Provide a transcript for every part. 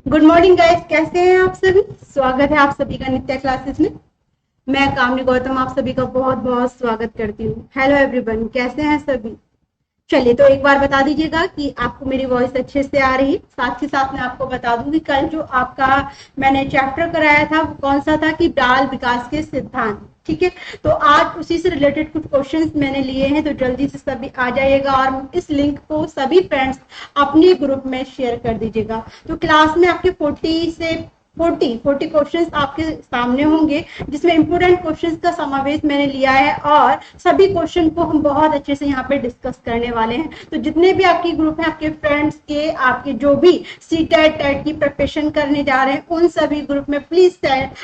Good morning guys, कैसे हैं आप सभी। स्वागत है आप सभी का नित्या क्लासेस में। मैं कामनी गौतम आप सभी का बहुत बहुत स्वागत करती हूँ। हेलो एवरीवन, कैसे हैं सभी। चलिए तो एक बार बता दीजिएगा कि आपको मेरी वॉइस अच्छे से आ रही है। साथ ही साथ मैं आपको बता दूं कि कल जो आपका मैंने चैप्टर कराया था वो कौन सा था कि बाल विकास के सिद्धांत। ठीक है, तो आज उसी से रिलेटेड कुछ क्वेश्चंस मैंने लिए हैं, तो जल्दी से सभी आ जाइएगा और इस लिंक को सभी फ्रेंड्स अपने ग्रुप में शेयर कर दीजिएगा। तो क्लास में आपके 40 क्वेश्चंस आपके सामने होंगे, जिसमें इंपोर्टेंट क्वेश्चंस का समावेश मैंने लिया है और सभी क्वेश्चन को हम बहुत अच्छे से यहाँ पे डिस्कस करने वाले हैं। तो जितने भी आपके ग्रुप हैं, आपके फ्रेंड्स के, आपके जो भी सीटेट टेट की प्रिपरेशन करने जा रहे हैं, उन सभी ग्रुप में प्लीज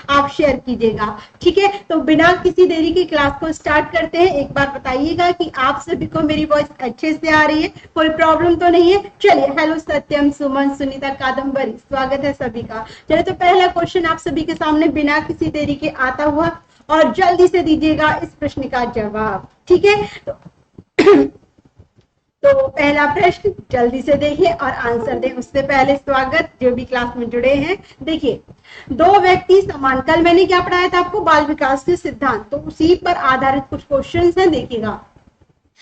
आप शेयर कीजिएगा। ठीक है, तो बिना किसी देरी की क्लास को स्टार्ट करते हैं। एक बार बताइएगा कि आप सभी को मेरी वॉइस अच्छे से आ रही है, कोई प्रॉब्लम तो नहीं है। चलिए, हेलो सत्यम, सुमन, सुनीता, कादम्बरी, स्वागत है सभी का। चलिए तो पहला क्वेश्चन आप सभी के सामने बिना किसी देरी के आता हुआ, और जल्दी से दीजिएगा इस प्रश्न का जवाब। ठीक है, तो पहला प्रश्न जल्दी से देखिए और आंसर दें। उससे पहले स्वागत जो भी क्लास में जुड़े हैं। देखिए, दो व्यक्ति समान, कल मैंने क्या पढ़ाया था आपको, बाल विकास के सिद्धांत, तो उसी पर आधारित कुछ क्वेश्चंस हैं। देखिएगा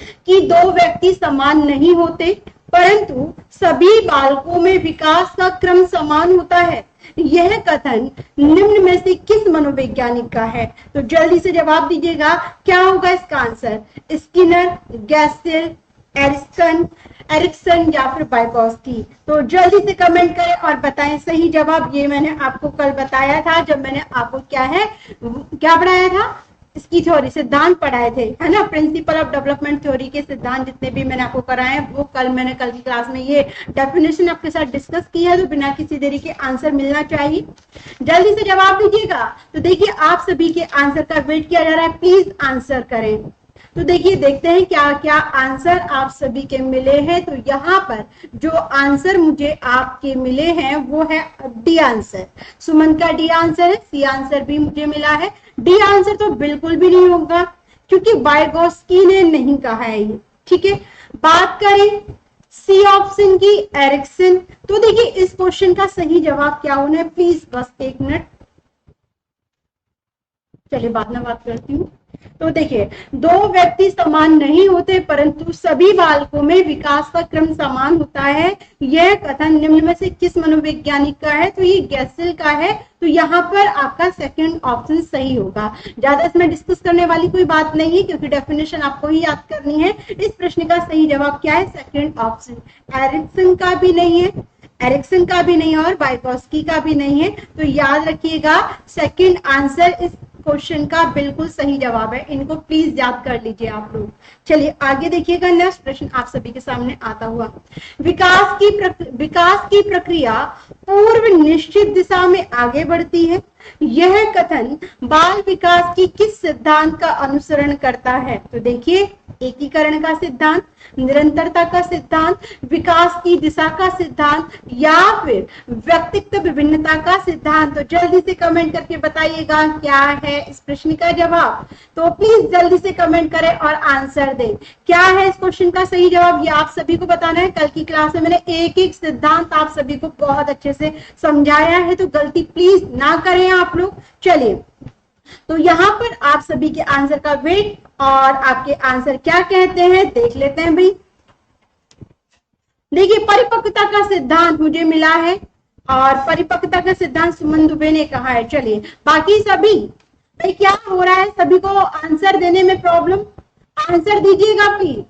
कि दो व्यक्ति समान नहीं होते, परंतु सभी बालकों में विकास का क्रम समान होता है। यह कथन निम्न में से किस मनोवैज्ञानिक का है। तो जल्दी से जवाब दीजिएगा, क्या होगा इसका आंसर। स्किनर, गैसेल, एरिक्सन या फिर वाइगोत्स्की। तो जल्दी से कमेंट करें और बताएं सही जवाब। ये मैंने आपको कल बताया था, जब मैंने आपको क्या पढ़ाया था, इसकी थ्योरी, सिद्धांत पढ़ाए थे, है ना। प्रिंसिपल ऑफ डेवलपमेंट थ्योरी के सिद्धांत जितने भी मैंने आपको कराए हैं, वो कल की क्लास में ये डेफिनेशन आपके साथ डिस्कस की है। तो बिना किसी देरी के आंसर मिलना चाहिए, जल्दी से जवाब दीजिएगा। तो देखिए, आप सभी के आंसर का वेट किया जा रहा है, प्लीज आंसर करें। तो देखिए, देखते हैं क्या क्या आंसर आप सभी के मिले हैं। तो यहाँ पर जो आंसर मुझे आपके मिले हैं वो है डी आंसर। सुमन का डी आंसर है, सी आंसर भी मुझे मिला है। डी आंसर तो बिल्कुल भी नहीं होगा, क्योंकि वाइगोत्स्की ने नहीं कहा है ये। ठीक है, बात करें सी ऑप्शन की, एरिक्सन। तो देखिए, इस क्वेश्चन का सही जवाब क्या होना है, प्लीज बस एक मिनट, चलिए बाद में बात करती हूँ। तो देखिए, दो व्यक्ति समान नहीं होते, परंतु सभी बालकों में विकास का क्रम समान होता है। यह कथन निम्न में से किस मनोवैज्ञानिक का है। तो ये गैसेल का है। तो यहाँ पर आपका सेकंड ऑप्शन सही होगा। ज्यादा इसमें डिस्कस करने वाली कोई बात नहीं है, क्योंकि डेफिनेशन आपको ही याद करनी है। इस प्रश्न का सही जवाब क्या है, सेकंड ऑप्शन। एरिक्सन का भी नहीं है, एरिक्सन का भी नहीं है और वाइगोत्स्की का भी नहीं है। तो याद रखिएगा, सेकंड आंसर इस क्वेश्चन का बिल्कुल सही जवाब है। इनको प्लीज याद कर लीजिए आप लोग। चलिए आगे देखिएगा, नेक्स्ट प्रश्न आप सभी के सामने आता हुआ। विकास की प्रक्रिया पूर्व निश्चित दिशा में आगे बढ़ती है। यह कथन बाल विकास की किस सिद्धांत का अनुसरण करता है। तो देखिए, एकीकरण का सिद्धांत, निरंतरता का सिद्धांत, विकास की दिशा का सिद्धांत, या फिर व्यक्तित्व विभिन्नता का सिद्धांत। तो जल्दी से कमेंट करके बताइएगा क्या है इस प्रश्न का जवाब। तो प्लीज जल्दी से कमेंट करें और आंसर दें, क्या है इस क्वेश्चन का सही जवाब। ये आप सभी को बताना है। कल की क्लास में मैंने एक एक सिद्धांत आप सभी को बहुत अच्छे से समझाया है, तो गलती प्लीज ना करें आप लोग। चलिए, तो यहाँ पर आप सभी के आंसर का वेट और आपके आंसर क्या कहते हैं देख लेते हैं भाई। देखिए, परिपक्वता का सिद्धांत मुझे मिला है, और परिपक्वता का सिद्धांत सुमन दुबे ने कहा है। चलिए, बाकी सभी भाई क्या हो रहा है, सभी को आंसर देने में प्रॉब्लम, आंसर दीजिएगा प्लीज।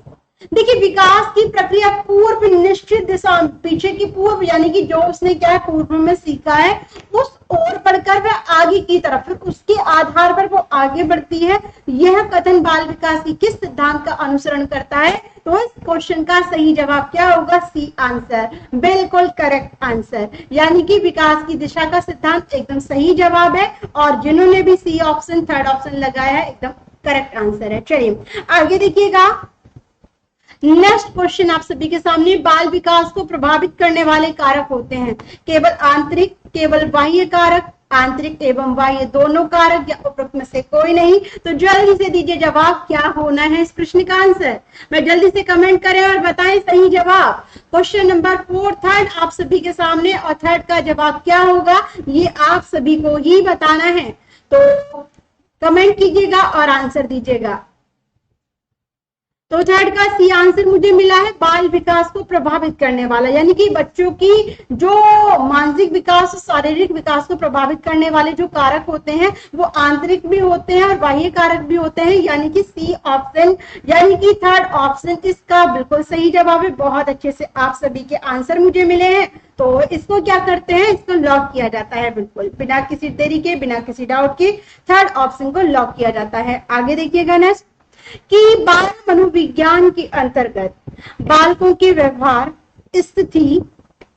देखिए, विकास की प्रक्रिया पूर्व निश्चित दिशा, पीछे की पूर्व यानी कि जो उसने क्या पूर्व में सीखा है उस ओर बढ़कर वह आगे की तरफ, फिर उसके आधार पर वो आगे बढ़ती है। यह कथन बाल विकास की किस सिद्धांत का अनुसरण करता है। तो इस क्वेश्चन का सही जवाब क्या होगा, सी आंसर, बिल्कुल करेक्ट आंसर। यानी कि विकास की दिशा का सिद्धांत एकदम सही जवाब है, और जिन्होंने भी सी ऑप्शन, थर्ड ऑप्शन लगाया है, एकदम करेक्ट आंसर है। चलिए आगे देखिएगा, नेक्स्ट क्वेश्चन आप सभी के सामने। बाल विकास को प्रभावित करने वाले कारक होते हैं केवल आंतरिक, केवल बाह्य कारक, आंतरिक एवं बाह्य दोनों कारक या उपरोक्त में से कोई नहीं। तो जल्दी से दीजिए जवाब, क्या होना है इस प्रश्न का आंसर। मैं जल्दी से कमेंट करें और बताएं सही जवाब। क्वेश्चन नंबर 4 थर्ड आप सभी के सामने, और थर्ड का जवाब क्या होगा ये आप सभी को ही बताना है। तो कमेंट कीजिएगा और आंसर दीजिएगा। तो थर्ड का सी आंसर मुझे मिला है, बाल विकास को प्रभावित करने वाला, यानी कि बच्चों की जो मानसिक विकास, शारीरिक विकास को प्रभावित करने वाले जो कारक होते हैं वो आंतरिक भी होते हैं और बाह्य कारक भी होते हैं, यानी कि सी ऑप्शन, यानी कि थर्ड ऑप्शन इसका बिल्कुल सही जवाब है। बहुत अच्छे से आप सभी के आंसर मुझे मिले हैं। तो इसको क्या करते हैं, इसको लॉक किया जाता है, बिल्कुल बिना किसी देरी के, बिना किसी डाउट के थर्ड ऑप्शन को लॉक किया जाता है। आगे देखिएगा नेक्स्ट कि बाल मनोविज्ञान के अंतर्गत बालकों के व्यवहार, स्थिति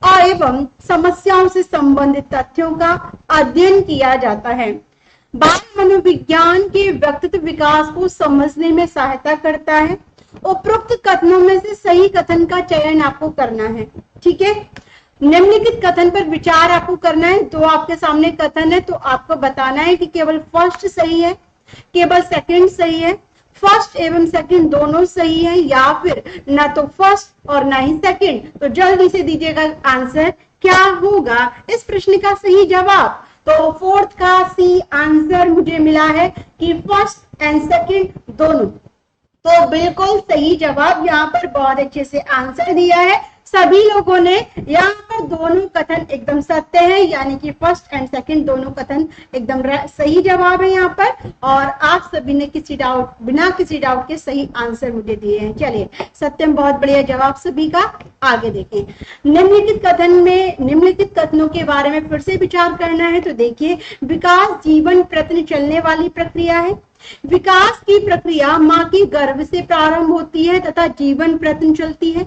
एवं समस्याओं से संबंधित तथ्यों का अध्ययन किया जाता है। बाल मनोविज्ञान के व्यक्तित्व विकास को समझने में सहायता करता है। उपरोक्त कथनों में से सही कथन का चयन आपको करना है, ठीक है। निम्नलिखित कथन पर विचार आपको करना है। दो आपके सामने कथन है, तो आपको बताना है कि केवल फर्स्ट सही है, केवल सेकंड सही है, फर्स्ट एवं सेकंड दोनों सही है, या फिर ना तो फर्स्ट और ना ही सेकंड। तो जल्दी से दीजिएगा आंसर, क्या होगा इस प्रश्न का सही जवाब। तो फोर्थ का सी आंसर मुझे मिला है कि फर्स्ट एंड सेकंड दोनों। तो बिल्कुल सही जवाब, यहाँ पर बहुत अच्छे से आंसर दिया है सभी लोगों ने। यहाँ पर दोनों कथन एकदम सत्य है, यानी कि फर्स्ट एंड सेकंड दोनों कथन एकदम सही जवाब है यहाँ पर। और आप सभी ने बिना किसी डाउट के सही आंसर मुझे दिए हैं। चलिए सत्यम, बहुत बढ़िया जवाब सभी का। आगे देखें, निम्नलिखित कथनों के बारे में फिर से विचार करना है। तो देखिए, विकास जीवन प्रति चलने वाली प्रक्रिया है। विकास की प्रक्रिया माँ के गर्भ से प्रारंभ होती है तथा जीवन प्रति चलती है,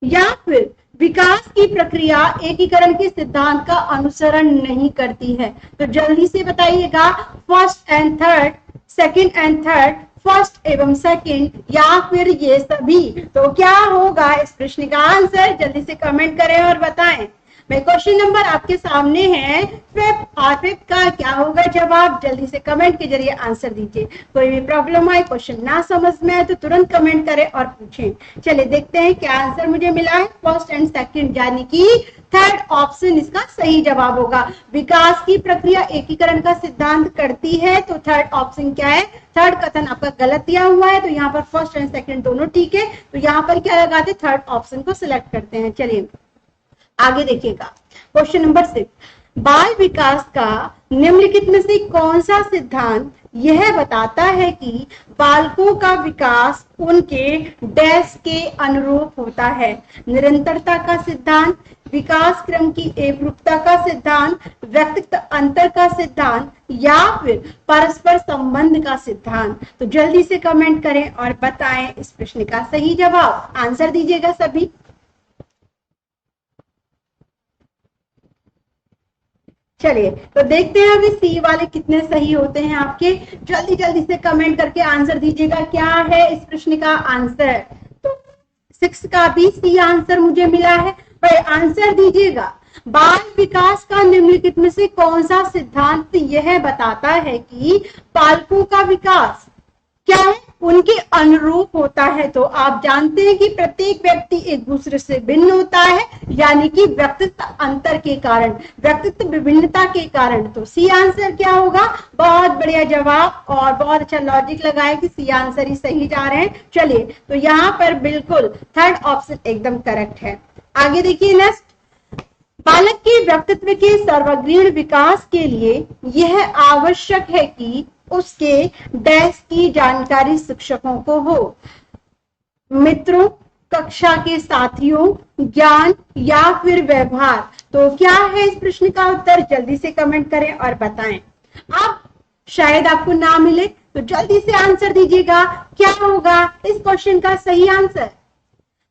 या फिर विकास की प्रक्रिया एकीकरण के सिद्धांत का अनुसरण नहीं करती है। तो जल्दी से बताइएगा, first and third, second and third, first एवं सेकंड, या फिर ये सभी। तो क्या होगा इस प्रश्न का आंसर, जल्दी से कमेंट करें और बताएं। मैं क्वेश्चन नंबर आपके सामने है फिफ्थ, और फिफ्थ का क्या होगा जवाब, जल्दी से कमेंट के जरिए आंसर दीजिए। कोई भी प्रॉब्लम आए, क्वेश्चन ना समझ में आए तो तुरंत कमेंट करें और पूछें। चलिए देखते हैं क्या आंसर मुझे मिला है, फर्स्ट एंड सेकंड, यानी कि थर्ड ऑप्शन इसका सही जवाब होगा। विकास की प्रक्रिया एकीकरण का सिद्धांत करती है, तो थर्ड ऑप्शन क्या है, थर्ड कथन आपका गलत दिया हुआ है। तो यहाँ पर फर्स्ट एंड सेकंड दोनों ठीक है, तो यहाँ पर क्या लगाते, थर्ड ऑप्शन को सिलेक्ट करते हैं। चलिए आगे देखिएगा, क्वेश्चन नंबर 6, बाल विकास का निम्नलिखित में से कौन सा सिद्धांत यह बताता है कि बालकों का विकास उनके डैश के अनुरूप होता है। निरंतरता का सिद्धांत, विकास क्रम की एकरूपता का सिद्धांत, व्यक्तित्व अंतर का सिद्धांत, या फिर परस्पर संबंध का सिद्धांत। तो जल्दी से कमेंट करें और बताएं इस प्रश्न का सही जवाब। आंसर दीजिएगा सभी। चलिए तो देखते हैं अभी सी वाले कितने सही होते हैं आपके। जल्दी जल्दी से कमेंट करके आंसर दीजिएगा, क्या है इस प्रश्न का आंसर। तो 6 का भी सी आंसर मुझे मिला है। भाई आंसर दीजिएगा, बाल विकास का निम्नलिखित में से कौन सा सिद्धांत यह बताता है कि बालकों का विकास क्या है, उनके अनुरूप होता है। तो आप जानते हैं कि प्रत्येक व्यक्ति एक दूसरे से भिन्न होता है, यानी कि व्यक्तित्व अंतर के कारण, व्यक्तित्व विभिन्नता के कारण। तो सी आंसर क्या होगा, बहुत बढ़िया जवाब और बहुत अच्छा लॉजिक लगाए कि सी आंसर ही सही जा रहे हैं। चलिए तो यहाँ पर बिल्कुल थर्ड ऑप्शन एकदम करेक्ट है। आगे देखिए नेक्स्ट, बालक के व्यक्तित्व के सर्वांगीण विकास के लिए यह आवश्यक है कि उसके डैश की जानकारी शिक्षकों को हो, मित्रों, कक्षा के साथियों, ज्ञान, या फिर व्यवहार। तो क्या है इस प्रश्न का उत्तर, जल्दी से कमेंट करें और बताएं। आप शायद आपको ना मिले तो जल्दी से आंसर दीजिएगा, क्या होगा इस क्वेश्चन का सही आंसर।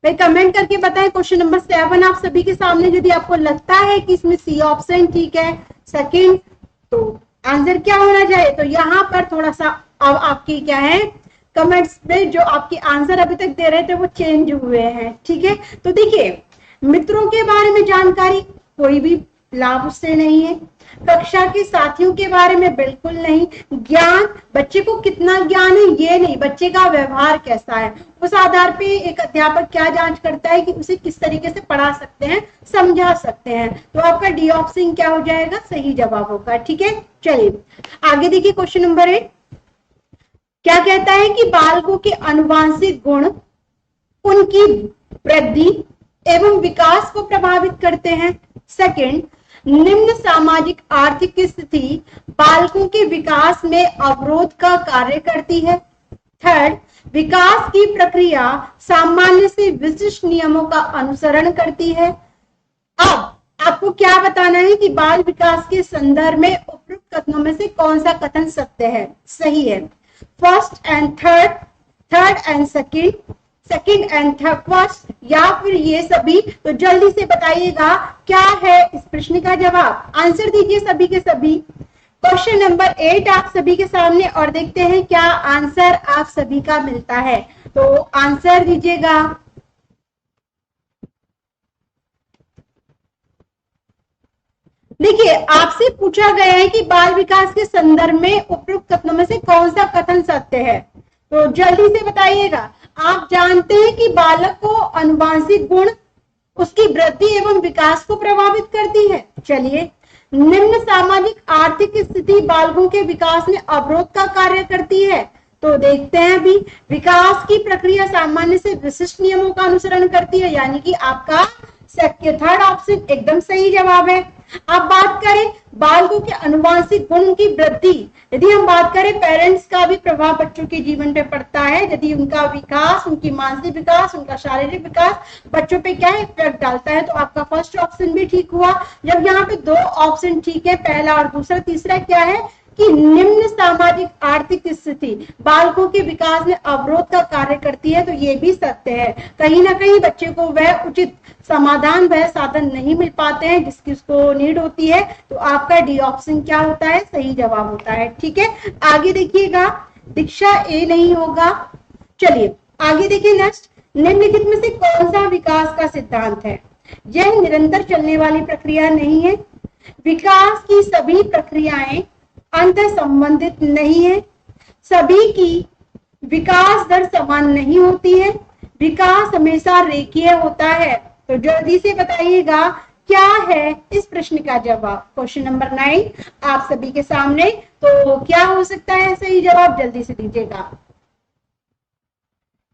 भाई कमेंट करके बताएं। क्वेश्चन नंबर 7 आप सभी के सामने, यदि आपको लगता है कि इसमें सी ऑप्शन ठीक है, सेकंड, तो आंसर क्या होना चाहिए। तो यहाँ पर थोड़ा सा अब आपकी क्या है, कमेंट्स में जो आपके आंसर अभी तक दे रहे थे वो चेंज हुए हैं, ठीक है। तो देखिए, मित्रों के बारे में जानकारी कोई भी लाभ उससे नहीं है। कक्षा के साथियों के बारे में बिल्कुल नहीं। ज्ञान, बच्चे को कितना ज्ञान है ये नहीं, बच्चे का व्यवहार कैसा है, उस आधार पे एक अध्यापक क्या जांच करता है कि उसे किस तरीके से पढ़ा सकते हैं, समझा सकते हैं। तो आपका डी ऑप्शन क्या हो जाएगा, सही जवाब होगा। ठीक है, चलिए आगे देखिए क्वेश्चन नंबर 8 क्या कहता है कि बालकों के आनुवंशिक गुण उनकी वृद्धि एवं विकास को प्रभावित करते हैं। सेकंड, निम्न सामाजिक आर्थिक स्थिति बालकों के विकास में अवरोध का कार्य करती है। थर्ड, विकास की प्रक्रिया सामान्य से विशिष्ट नियमों का अनुसरण करती है। अब आपको क्या बताना है कि बाल विकास के संदर्भ में उपयुक्त कथनों में से कौन सा कथन सत्य है, सही है। First and third, third and second and third first, या फिर ये सभी। तो जल्दी से बताइएगा क्या है इस प्रश्न का जवाब, आंसर दीजिए सभी के सभी। क्वेश्चन नंबर 8 आप सभी के सामने और देखते हैं क्या आंसर आप सभी का मिलता है। तो आंसर दीजिएगा। देखिए आपसे पूछा गया है कि बाल विकास के संदर्भ में उपयुक्त कथनों में से कौन सा कथन सत्य है, तो जल्दी से बताइएगा। आप जानते हैं कि बालक को आनुवंशिक गुण उसकी वृद्धि एवं विकास को प्रभावित करती है। चलिए, निम्न सामाजिक आर्थिक स्थिति बालकों के विकास में अवरोध का कार्य करती है। तो देखते हैं अभी, विकास की प्रक्रिया सामान्य से विशिष्ट नियमों का अनुसरण करती है, यानी कि आपका थर्ड ऑप्शन एकदम सही जवाब है। अब बात करें बालकों के आनुवंशिक गुण की वृद्धि, यदि हम बात करें पेरेंट्स का भी प्रभाव बच्चों के जीवन पे पड़ता है। यदि उनका विकास, उनकी मानसिक विकास, उनका शारीरिक विकास बच्चों पे क्या इफेक्ट डालता है, तो आपका फर्स्ट ऑप्शन भी ठीक हुआ। जब यहाँ पे दो ऑप्शन ठीक है, पहला और दूसरा, तीसरा क्या है कि निम्न सामाजिक आर्थिक स्थिति बालकों के विकास में अवरोध का कार्य करती है, तो ये भी सत्य है। कहीं ना कहीं बच्चे को वह उचित समाधान, वह साधन नहीं मिल पाते हैं जिसकी उसको नीड होती है। तो आपका डी ऑप्शन क्या होता है, सही जवाब होता है। ठीक है, आगे देखिएगा, दीक्षा ए नहीं होगा। चलिए आगे देखिए नेक्स्ट, निम्नलिखित में से कौन सा विकास का सिद्धांत है। यह निरंतर चलने वाली प्रक्रिया नहीं है। विकास की सभी प्रक्रियाएं अंतर संबंधित नहीं है। सभी की विकास दर समान नहीं होती है। विकास हमेशा रेखीय होता है। तो जल्दी से बताइएगा क्या है इस प्रश्न का जवाब। क्वेश्चन नंबर 9 आप सभी के सामने, तो क्या हो सकता है सही जवाब, जल्दी से दीजिएगा।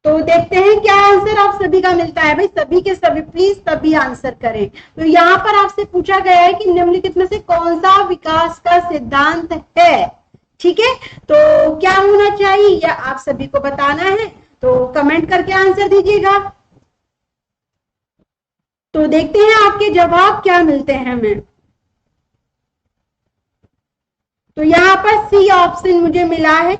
तो देखते हैं क्या आंसर आप सभी का मिलता है। भाई सभी के सभी प्लीज सभी आंसर करें। तो यहाँ पर आपसे पूछा गया है कि निम्नलिखित में से कौन सा विकास का सिद्धांत है। ठीक है, तो क्या होना चाहिए या आप सभी को बताना है, तो कमेंट करके आंसर दीजिएगा। तो देखते हैं आपके जवाब क्या मिलते हैं हमें। तो यहाँ पर सी ऑप्शन मुझे मिला है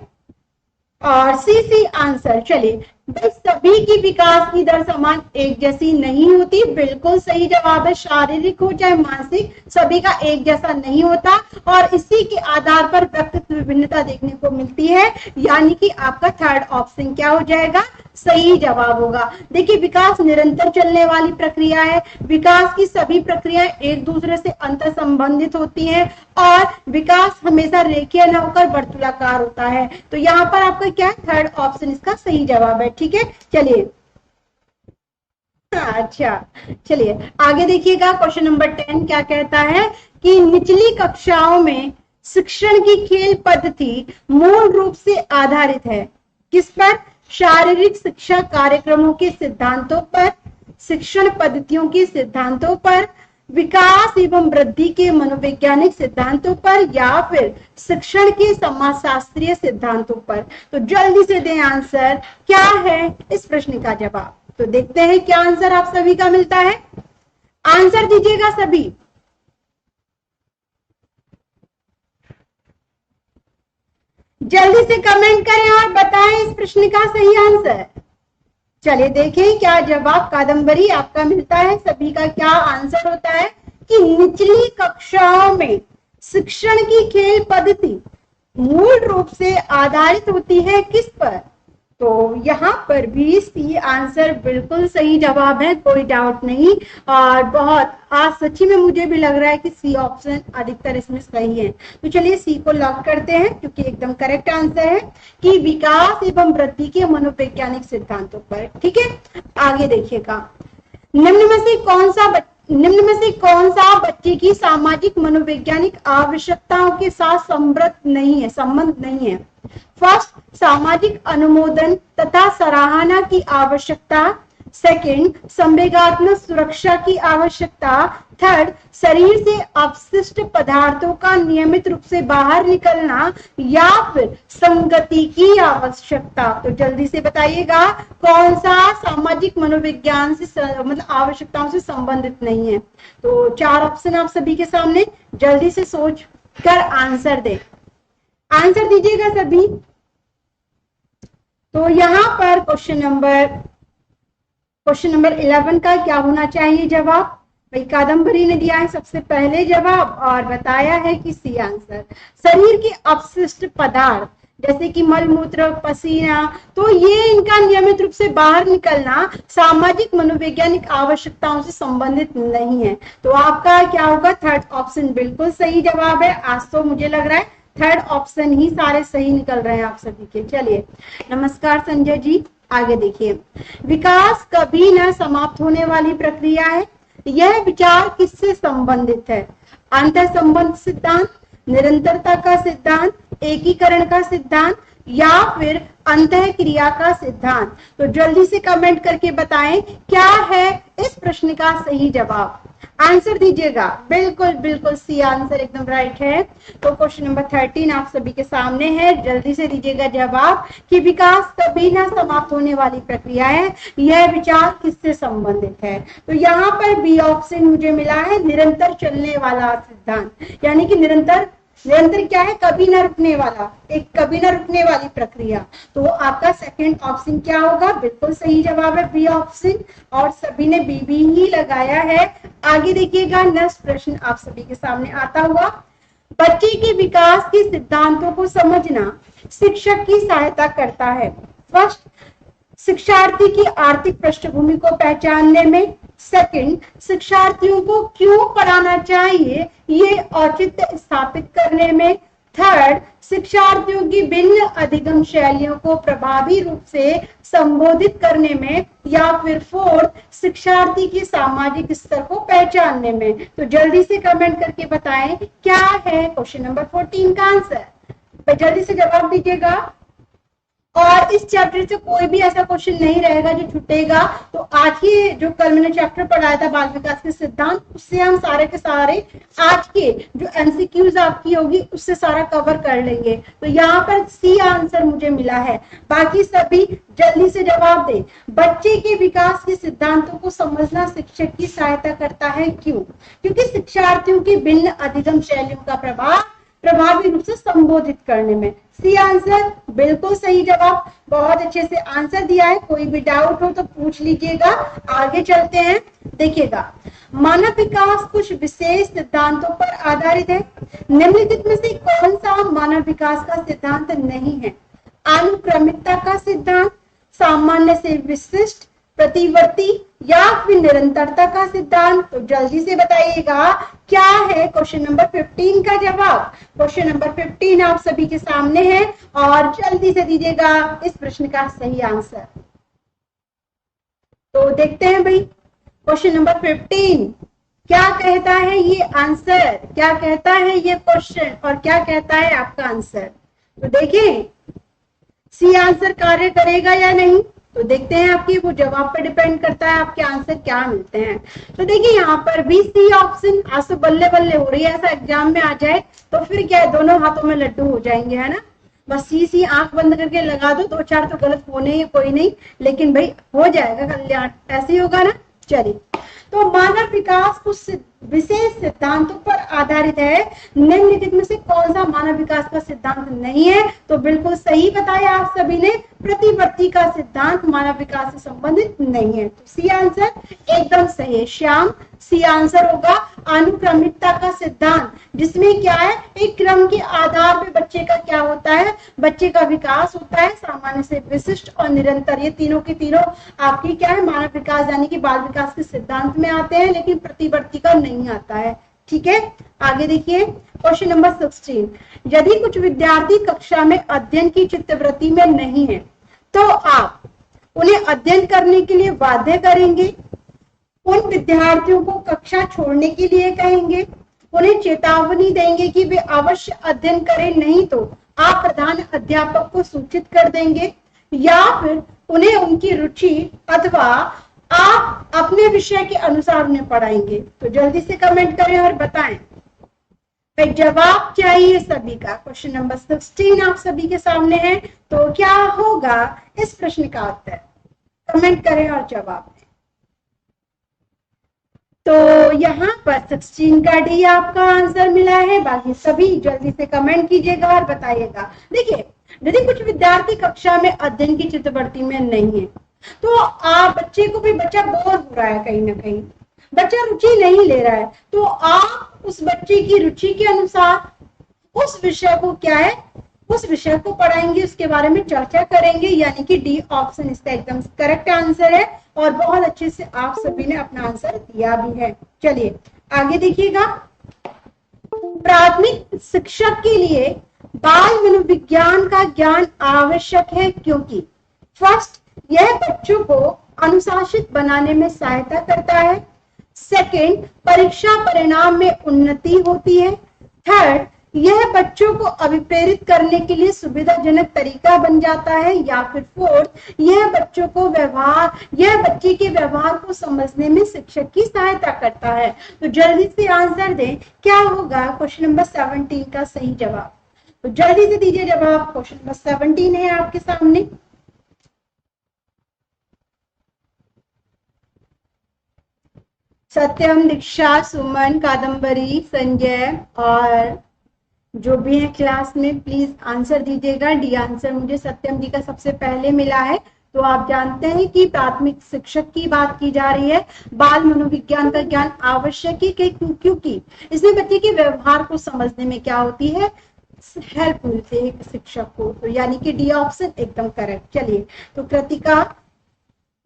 और सी आंसर। चलिए, सभी की विकास की दर समान एक जैसी नहीं होती, बिल्कुल सही जवाब है। शारीरिक हो चाहे मानसिक, सभी का एक जैसा नहीं होता और इसी के आधार पर व्यक्तित्व विभिन्नता देखने को मिलती है, यानी कि आपका थर्ड ऑप्शन क्या हो जाएगा, सही जवाब होगा। देखिए विकास निरंतर चलने वाली प्रक्रिया है। विकास की सभी प्रक्रियाएं एक दूसरे से अंतर संबंधित होती हैं और विकास हमेशा रेखीय न होकर वर्तुलाकार होता है। तो यहाँ पर आपका क्या है, थर्ड ऑप्शन इसका सही जवाब है। ठीक है, चलिए अच्छा, चलिए आगे देखिएगा। क्वेश्चन नंबर 10 क्या कहता है कि निचली कक्षाओं में शिक्षण की खेल पद्धति मूल रूप से आधारित है किस पर, शारीरिक शिक्षा कार्यक्रमों के सिद्धांतों पर, शिक्षण पद्धतियों के सिद्धांतों पर, विकास एवं वृद्धि के मनोवैज्ञानिक सिद्धांतों पर, या फिर शिक्षण के समाजशास्त्रीय सिद्धांतों पर। तो जल्दी से दें आंसर, क्या है इस प्रश्न का जवाब। तो देखते हैं क्या आंसर आप सभी का मिलता है, आंसर दीजिएगा सभी। जल्दी से कमेंट करें और बताएं इस प्रश्न का सही आंसर। चलिए देखें क्या जवाब कादम्बरी आपका मिलता है। सभी का क्या आंसर होता है कि निचली कक्षाओं में शिक्षण की खेल पद्धति मूल रूप से आधारित होती है किस पर, तो यहाँ पर भी सी आंसर बिल्कुल सही जवाब है, कोई डाउट नहीं। और बहुत आज सच्ची में मुझे भी लग रहा है कि सी ऑप्शन अधिकतर इसमें सही है। तो चलिए सी को लॉक करते हैं, क्योंकि एकदम करेक्ट आंसर है कि विकास एवं वृद्धि के मनोवैज्ञानिक सिद्धांतों पर। ठीक है, आगे देखिएगा। निम्न में से कौन सा बच्चे की सामाजिक मनोवैज्ञानिक आवश्यकताओं के साथ संबंध नहीं है? फर्स्ट, सामाजिक अनुमोदन तथा सराहना की आवश्यकता। सेकंड, संवेगात्मक सुरक्षा की आवश्यकता। थर्ड, शरीर से अपशिष्ट पदार्थों का नियमित रूप से बाहर निकलना, या फिर संगति की आवश्यकता। तो जल्दी से बताइएगा कौन सा सामाजिक मनोविज्ञान से मतलब आवश्यकताओं से संबंधित नहीं है। तो 4 ऑप्शन आप सभी के सामने, जल्दी से सोच कर आंसर दे, आंसर दीजिएगा सभी। तो यहाँ पर क्वेश्चन नंबर 11 का क्या होना चाहिए जवाब? भाई कादम्बरी ने दिया है सबसे पहले जवाब और बताया है कि सी आंसर। शरीर के अपशिष्ट पदार्थ जैसे कि मलमूत्र, पसीना, तो ये इनका नियमित रूप से बाहर निकलना सामाजिक मनोवैज्ञानिक आवश्यकताओं से संबंधित नहीं है। तो आपका क्या होगा? थर्ड ऑप्शन बिल्कुल सही जवाब है। आज तो मुझे लग रहा है थर्ड ऑप्शन ही सारे सही निकल रहे हैं आप सभी के। चलिए, नमस्कार संजय जी, आगे देखिए। विकास कभी न समाप्त होने वाली प्रक्रिया है। यह विचार किससे संबंधित है? अंतः संबंध सिद्धांत, निरंतरता का सिद्धांत, एकीकरण का सिद्धांत, या फिर अंतः क्रिया का सिद्धांत। तो जल्दी से कमेंट करके बताएं क्या है इस प्रश्न का सही जवाब। आंसर दीजिएगा। बिल्कुल सी आंसर एकदम राइट है। तो क्वेश्चन नंबर 13 आप सभी के सामने है, जल्दी से दीजिएगा जवाब कि विकास कभी ना समाप्त होने वाली प्रक्रिया है, यह विचार किससे संबंधित है? तो यहाँ पर बी ऑप्शन मुझे मिला है, निरंतर चलने वाला सिद्धांत, यानी कि निरंतर क्या है? कभी ना रुकने वाला, एक कभी ना रुकने वाली प्रक्रिया। तो आपका सेकंड ऑप्शन क्या होगा? बिल्कुल सही जवाब है बी ऑप्शन, और सभी ने बी ही लगाया है। आगे देखिएगा, नेक्स्ट प्रश्न आप सभी के सामने आता हुआ। बच्चे के विकास के सिद्धांतों को समझना शिक्षक की सहायता करता है। फर्स्ट, शिक्षार्थी की आर्थिक पृष्ठभूमि को पहचानने में। सेकंड, शिक्षार्थियों को क्यों पढ़ाना चाहिए ये औचित्य स्थापित करने में। थर्ड, शिक्षार्थियों की भिन्न अधिगम शैलियों को प्रभावी रूप से संबोधित करने में। या फिर फोर्थ, शिक्षार्थी के सामाजिक स्तर को पहचानने में। तो जल्दी से कमेंट करके बताएं क्या है क्वेश्चन नंबर 14 का आंसर। जल्दी से जवाब दीजिएगा। और इस चैप्टर से कोई भी ऐसा क्वेश्चन नहीं रहेगा जो छूटेगा। तो आज ही जो कल मैंने चैप्टर पढ़ाया था बाल विकास के सिद्धांत, उससे हम सारे के सारे आज के जो एमसीक्यूज आपकी होगी उससे सारा कवर कर लेंगे। तो यहाँ पर सी आंसर मुझे मिला है। बाकी सभी जल्दी से जवाब दे। बच्चे के विकास के सिद्धांतों को समझना शिक्षक की सहायता करता है। क्यों? क्योंकि शिक्षार्थियों की भिन्न अधिगम शैलियों का प्रभाव प्रभावी रूप से संबोधित करने में। सी आंसर बिल्कुल सही जवाब। बहुत अच्छे से आंसर दिया है, कोई भी डाउट हो तो पूछ लीजिएगा। आगे चलते हैं, देखिएगा। मानव विकास कुछ विशेष सिद्धांतों पर आधारित है। निम्नलिखित में से कौन सा मानव विकास का सिद्धांत नहीं है? अनुक्रमिकता का सिद्धांत, सामान्य से विशिष्ट, प्रतिवर्ती, या फिर निरंतरता का सिद्धांत। तो जल्दी से बताइएगा क्या है क्वेश्चन नंबर 15 का जवाब। क्वेश्चन नंबर 15 आप सभी के सामने है और जल्दी से दीजिएगा इस प्रश्न का सही आंसर। तो देखते हैं भाई क्वेश्चन नंबर 15 क्या कहता है ये आंसर, क्या कहता है ये क्वेश्चन और क्या कहता है आपका आंसर। तो देखिए सी आंसर कार्य करेगा या नहीं, तो देखते हैं आपकी वो जवाब पर डिपेंड करता है आपके आंसर क्या मिलते हैं। तो देखिए यहाँ पर भी सी ऑप्शन। आज तो बल्ले बल्ले हो रही है, ऐसा एग्जाम में आ जाए तो फिर क्या है, दोनों हाथों में लड्डू हो जाएंगे, है ना। बस सी आंख बंद करके लगा दो, 2-4 तो गलत होने ही कोई नहीं, लेकिन भाई हो जाएगा कल्याण, ऐसे ही होगा ना। चलिए, तो मानव विकास कुछ विशेष सिद्धांतों पर आधारित है। निम्नलिखित में से कौन सा मानव विकास का सिद्धांत नहीं है? तो बिल्कुल सही बताया आप सभी ने, प्रतिवर्ती का सिद्धांत मानव विकास से संबंधित नहीं है। तो सी आंसर एकदम सही है श्याम, सी आंसर होगा। अनुक्रमिकता का सिद्धांत, जिसमें क्या है, एक क्रम के आधार पे बच्चे का क्या होता है, बच्चे का विकास होता है, सामान्य से विशिष्ट और निरंतर। ये तीनों के तीनों आपकी क्या है, मानव विकास यानी कि बाल विकास के सिद्धांत में आते हैं, लेकिन प्रतिवर्ती का नहीं आता है। ठीक है, आगे देखिए क्वेश्चन नंबर 16। यदि कुछ विद्यार्थी कक्षा में अध्ययन की चित्तवृत्ति में नहीं है तो आप उन्हें अध्ययन करने के लिए बाध्य करेंगे, उन विद्यार्थियों को कक्षा छोड़ने के लिए कहेंगे, उन्हें चेतावनी देंगे कि वे अवश्य अध्ययन करें, नहीं तो आप प्रधान अध्यापक को सूचित कर देंगे, या फिर उन्हें उनकी रुचि अथवा आप अपने विषय के अनुसार उन्हें पढ़ाएंगे? तो जल्दी से कमेंट करें और बताएं। फिर जवाब चाहिए सभी का। क्वेश्चन नंबर 16 आप सभी के सामने है, तो क्या होगा इस प्रश्न का उत्तर? कमेंट करें और जवाब दें। तो यहाँ पर 16 का डी आपका आंसर मिला है। बाकी सभी जल्दी से कमेंट कीजिएगा और बताइएगा। देखिए, यदि कुछ विद्यार्थी कक्षा में अध्ययन की चित्तवृत्ति में नहीं है तो आप बच्चे को भी, बच्चा बोर हो रहा है कहीं ना कहीं, बच्चा रुचि नहीं ले रहा है, तो आप उस बच्चे की रुचि के अनुसार उस विषय को क्या है, उस विषय को पढ़ाएंगे, उसके बारे में चर्चा करेंगे। यानी कि डी ऑप्शन इसका एकदम करेक्ट आंसर है और बहुत अच्छे से आप सभी ने अपना आंसर दिया भी है। चलिए आगे देखिएगा। प्राथमिक शिक्षक के लिए बाल मनोविज्ञान का ज्ञान आवश्यक है क्योंकि फर्स्ट, यह बच्चों को अनुशासित बनाने में सहायता करता है। सेकंड, परीक्षा परिणाम में उन्नति होती है। थर्ड, यह बच्चों को अभिप्रेरित करने के लिए सुविधाजनक तरीका बन जाता है। या फिर फोर्थ, यह बच्चों को यह बच्चे के व्यवहार को समझने में शिक्षक की सहायता करता है। तो जल्दी से आंसर दें, क्या होगा क्वेश्चन नंबर 17 का सही जवाब? तो जल्दी से दीजिए जवाब। क्वेश्चन नंबर 17 है आपके सामने। सत्यम, दीक्षा, सुमन, कादम्बरी, संजय और जो भी है क्लास में, प्लीज आंसर दीजिएगा। डी आंसर मुझे सत्यम जी का सबसे पहले मिला है। तो आप जानते हैं कि प्राथमिक शिक्षक की बात की जा रही है। बाल मनोविज्ञान का ज्ञान आवश्यक है क्योंकि इसमें बच्चे के व्यवहार को समझने में क्या होती है, हेल्प मिलती है शिक्षक को। तो यानी कि डी ऑप्शन एकदम करेक्ट। चलिए, तो कृतिका,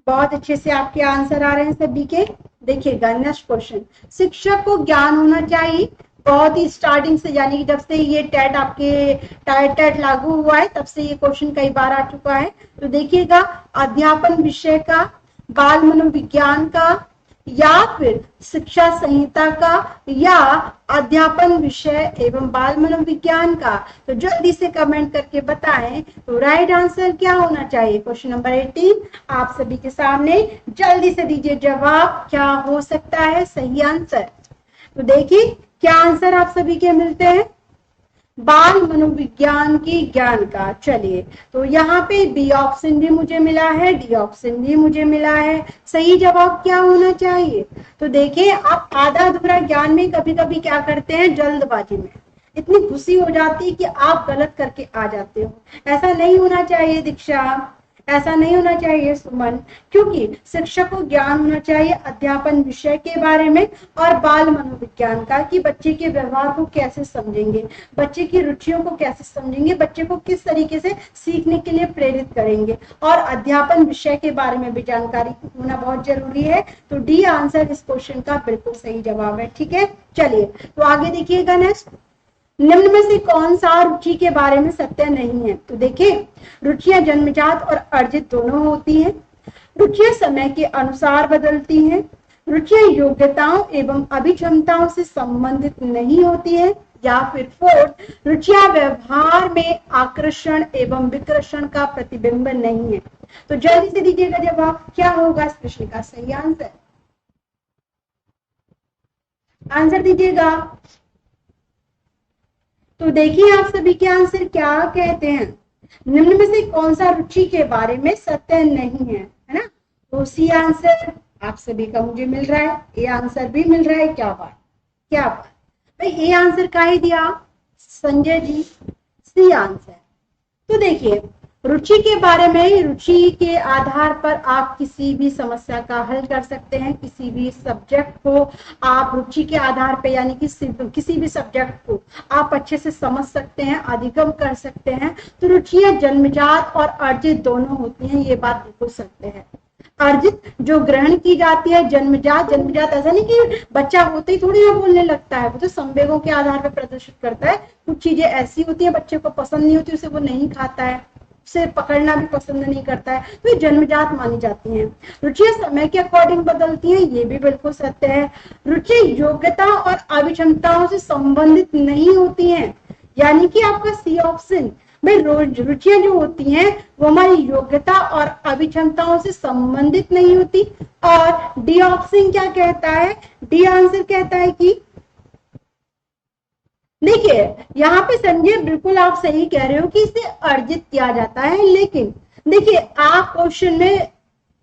बहुत अच्छे से आपके आंसर आ रहे हैं सभी के। देखिएगा नेक्स्ट क्वेश्चन, शिक्षक को ज्ञान होना चाहिए। बहुत ही स्टार्टिंग से, यानी कि जब से ये टेट आपके टेट लागू हुआ है तब से ये क्वेश्चन कई बार आ चुका है। तो देखिएगा, अध्यापन विषय का, बाल मनोविज्ञान का, या फिर शिक्षा संहिता का, या अध्यापन विषय एवं बाल मनोविज्ञान का। तो जल्दी से कमेंट करके बताएं तो राइट आंसर क्या होना चाहिए। क्वेश्चन नंबर 18 आप सभी के सामने, जल्दी से दीजिए जवाब, क्या हो सकता है सही आंसर। तो देखिए क्या आंसर आप सभी के मिलते हैं, बाल मनोविज्ञान की ज्ञान का। चलिए, तो यहाँ पे बी ऑप्शन भी मुझे मिला है, डी ऑप्शन भी मुझे मिला है। सही जवाब क्या होना चाहिए? तो देखिए, आप आधा अधूरा ज्ञान में कभी कभी क्या करते हैं, जल्दबाजी में इतनी खुशी हो जाती है कि आप गलत करके आ जाते हो। ऐसा नहीं होना चाहिए दीक्षा, ऐसा नहीं होना चाहिए सुमन, क्योंकि शिक्षक को ज्ञान होना चाहिए अध्यापन विषय के बारे में और बाल मनोविज्ञान का, कि बच्चे के व्यवहार को कैसे समझेंगे, बच्चे की रुचियों को कैसे समझेंगे, बच्चे को किस तरीके से सीखने के लिए प्रेरित करेंगे, और अध्यापन विषय के बारे में भी जानकारी होना बहुत जरूरी है। तो डी आंसर इस क्वेश्चन का बिल्कुल सही जवाब है। ठीक है, चलिए तो आगे देखिएगा नेक्स्ट, निम्न में से कौन सा रुचि के बारे में सत्य नहीं है? तो देखिए, रुचियां जन्मजात और अर्जित दोनों होती हैं। रुचियां समय के अनुसार बदलती हैं। रुचियां योग्यताओं एवं अभिक्षमताओं से संबंधित नहीं होती है। या फिर फोर्थ, रुचियां व्यवहार में आकर्षण एवं विकर्षण का प्रतिबिंब नहीं है। तो जल्दी से दीजिएगा जवाब, क्या होगा इस प्रश्न का सही आंसर? आंसर दीजिएगा। तो देखिए आप सभी के आंसर क्या कहते हैं, निम्न में से कौन सा रुचि के बारे में सत्य नहीं है, है ना? तो सी आंसर आप सभी का मुझे मिल रहा है, ए आंसर भी मिल रहा है। क्या बात, क्या बात भाई, ए आंसर का ही दिया संजय जी, सी आंसर। तो देखिए रुचि के बारे में, रुचि के आधार पर आप किसी भी समस्या का हल कर सकते हैं, किसी भी सब्जेक्ट को आप रुचि के आधार पे यानी कि किसी भी सब्जेक्ट को आप अच्छे से समझ सकते हैं, अधिगम कर सकते हैं। तो रुचियां जन्मजात और अर्जित दोनों होती हैं, ये बात बिल्कुल सत्य है। अर्जित जो ग्रहण की जाती है, जन्मजात, जन्मजात ऐसा नहीं कि बच्चा होते ही थोड़ी ना बोलने लगता है, वो तो संवेगों के आधार पर प्रदर्शित करता है। कुछ चीजें ऐसी होती है बच्चे को पसंद नहीं होती, उसे वो नहीं खाता है, उसे पकड़ना भी पसंद नहीं करता है, तो ये जन्मजात मानी जाती हैं। रुचियां समय के अकॉर्डिंग बदलती हैं, ये भी बिल्कुल सत्य है। रुचि योग्यता और अभिक्षमताओं से संबंधित नहीं होती हैं, यानी कि आपका सी ऑप्शन में रुचियां जो होती हैं वो हमारी योग्यता और अभिक्षमताओं से संबंधित नहीं होती। और डी ऑप्शन क्या कहता है, डी आंसर कहता है कि देखिए यहाँ पे संजय बिल्कुल आप सही कह रहे हो कि इसे अर्जित किया जाता है, लेकिन देखिए आप क्वेश्चन में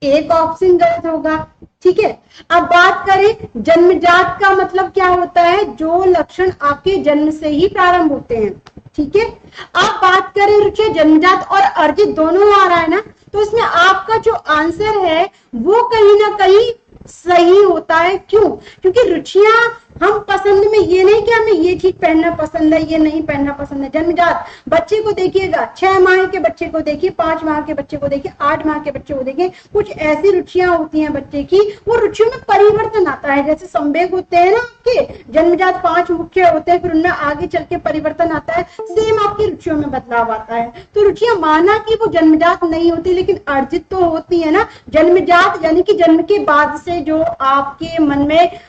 एक ऑप्शन गलत होगा, ठीक है। अब बात करें जन्मजात का मतलब क्या होता है, जो लक्षण आपके जन्म से ही प्रारंभ होते हैं, ठीक है। आप बात करें रुचि जन्मजात और अर्जित दोनों आ रहा है ना, तो इसमें आपका जो आंसर है वो कहीं ना कहीं सही होता है। क्यों? क्योंकि रुचियां हम पसंद में ये नहीं कि हमें ये चीज पहनना पसंद है, ये नहीं पहनना पसंद है। जन्मजात बच्चे को देखिएगा, 6 माह के बच्चे को देखिए, 5 माह के बच्चे को देखिए, 8 माह के बच्चे को देखिए, कुछ ऐसी रुचियां होती हैं बच्चे की, वो रुचियों में परिवर्तन आता है। जैसे संवेग होते हैं ना आपके, जन्मजात 5 मुख्य होते हैं, फिर उनमें आगे चल के परिवर्तन आता है, सेम आपकी रुचियों में बदलाव आता है। तो रुचियां माना कि वो जन्मजात नहीं होती, लेकिन अर्जित तो होती है ना। जन्मजात यानी कि जन्म के बाद से जो आपके मन में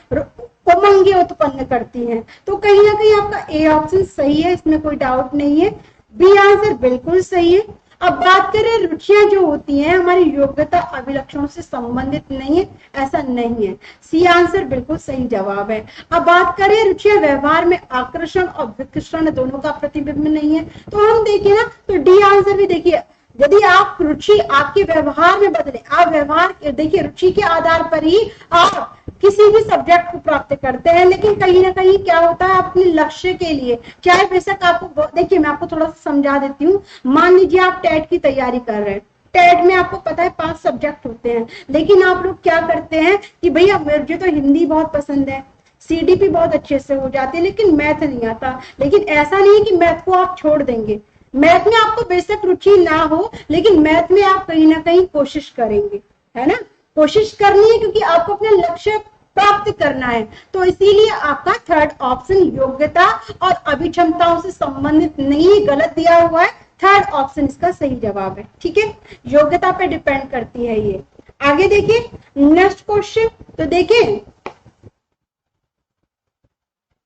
उमंगे उत्पन्न करती हैं। तो कहीं ना कहीं आपका ए ऑप्शन सही है, इसमें कोई डाउट नहीं है। बी आंसर बिल्कुल सही है। अब बात करें रुचियां जो होती हैं हमारी योग्यता अभिलक्षणों से संबंधित नहीं है, ऐसा नहीं है। सी आंसर बिल्कुल सही जवाब है। अब बात करें रुचियां व्यवहार में आकर्षण और विकर्षण दोनों का प्रतिबिंब नहीं है, तो हम देखें ना तो डी आंसर भी देखिए, यदि आप रुचि आपके व्यवहार में बदले, आप व्यवहार देखिए रुचि के आधार पर ही आप किसी भी सब्जेक्ट को प्राप्त करते हैं, लेकिन कहीं ना कहीं क्या होता है अपने लक्ष्य के लिए, चाहे बेशक आपको, देखिए मैं आपको थोड़ा सा समझा देती हूँ। मान लीजिए आप टेट की तैयारी कर रहे हैं, टेट में आपको पता है 5 सब्जेक्ट होते हैं, लेकिन आप लोग क्या करते हैं कि भैया मुझे तो हिंदी बहुत पसंद है, सीडीपी बहुत अच्छे से हो जाती है, लेकिन मैथ नहीं आता। लेकिन ऐसा नहीं कि मैथ को आप छोड़ देंगे, मैथ में आपको बेशक रुचि ना हो, लेकिन मैथ में आप कहीं ना कहीं कोशिश करेंगे, है ना। कोशिश करनी है क्योंकि आपको अपने लक्ष्य प्राप्त करना है। तो इसीलिए आपका थर्ड ऑप्शन योग्यता और अभिक्षमताओं से संबंधित नहीं, गलत दिया हुआ है। थर्ड ऑप्शन इसका सही जवाब है, ठीक है। योग्यता पे डिपेंड करती है ये। आगे देखिए नेक्स्ट क्वेश्चन, तो देखिए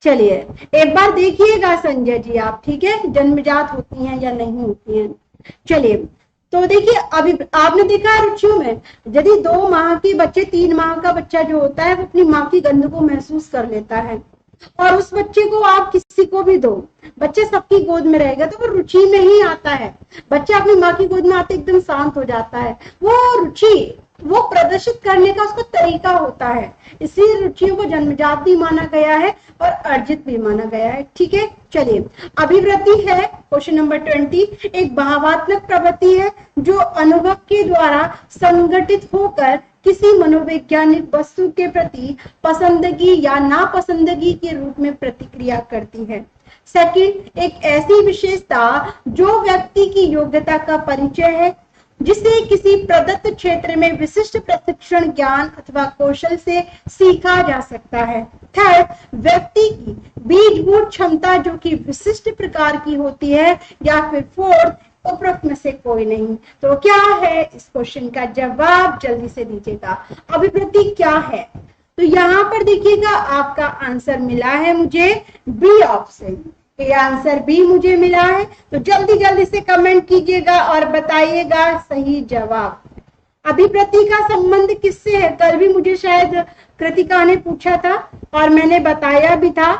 चलिए एक बार देखिएगा संजय जी आप, ठीक है, जन्मजात होती हैं या नहीं होती हैं। चलिए तो देखिए अभी आपने देखा रुचियों में, यदि 2 माह के बच्चे, 3 माह का बच्चा जो होता है वो अपनी माँ की गंध को महसूस कर लेता है, और उस बच्चे को आप किसी को भी दो, बच्चे सबकी गोद में रहेगा तो वो रुचि में ही आता है। बच्चा अपनी माँ की गोद में आते एकदम शांत हो जाता है, वो रुचि वो प्रदर्शित करने का उसका तरीका होता है। इसी रुचियों को जन्मजात भी माना गया है और अर्जित भी माना गया है, ठीक है। चलिए अभिवृत्ति है क्वेश्चन नंबर 20, एक भावात्मक प्रवृत्ति है जो अनुभव के द्वारा संगठित होकर किसी मनोवैज्ञानिक वस्तु के प्रति पसंदगी या नापसंदगी के रूप में प्रतिक्रिया करती है। सेकंड, एक ऐसी विशेषता जो व्यक्ति की योग्यता का परिचय है, जिसे किसी प्रदत्त क्षेत्र में विशिष्ट प्रशिक्षण, ज्ञान अथवा कौशल से सीखा जा सकता है। थर्ड, व्यक्ति की बीजभूत क्षमता जो कि विशिष्ट प्रकार की होती है। या फिर फोर्थ, उपरोक्त में से कोई नहीं। तो क्या है इस क्वेश्चन का जवाब, जल्दी से दीजिएगा। अभिवृत्ति क्या है? तो यहाँ पर देखिएगा आपका आंसर मिला है मुझे बी ऑप्शन, ये आंसर बी मुझे मिला है। तो जल्दी जल्दी से कमेंट कीजिएगा और बताइएगा सही जवाब। अभिवृत्ति का संबंध किससे है? कल भी मुझे शायद कृतिका ने पूछा था और मैंने बताया भी था।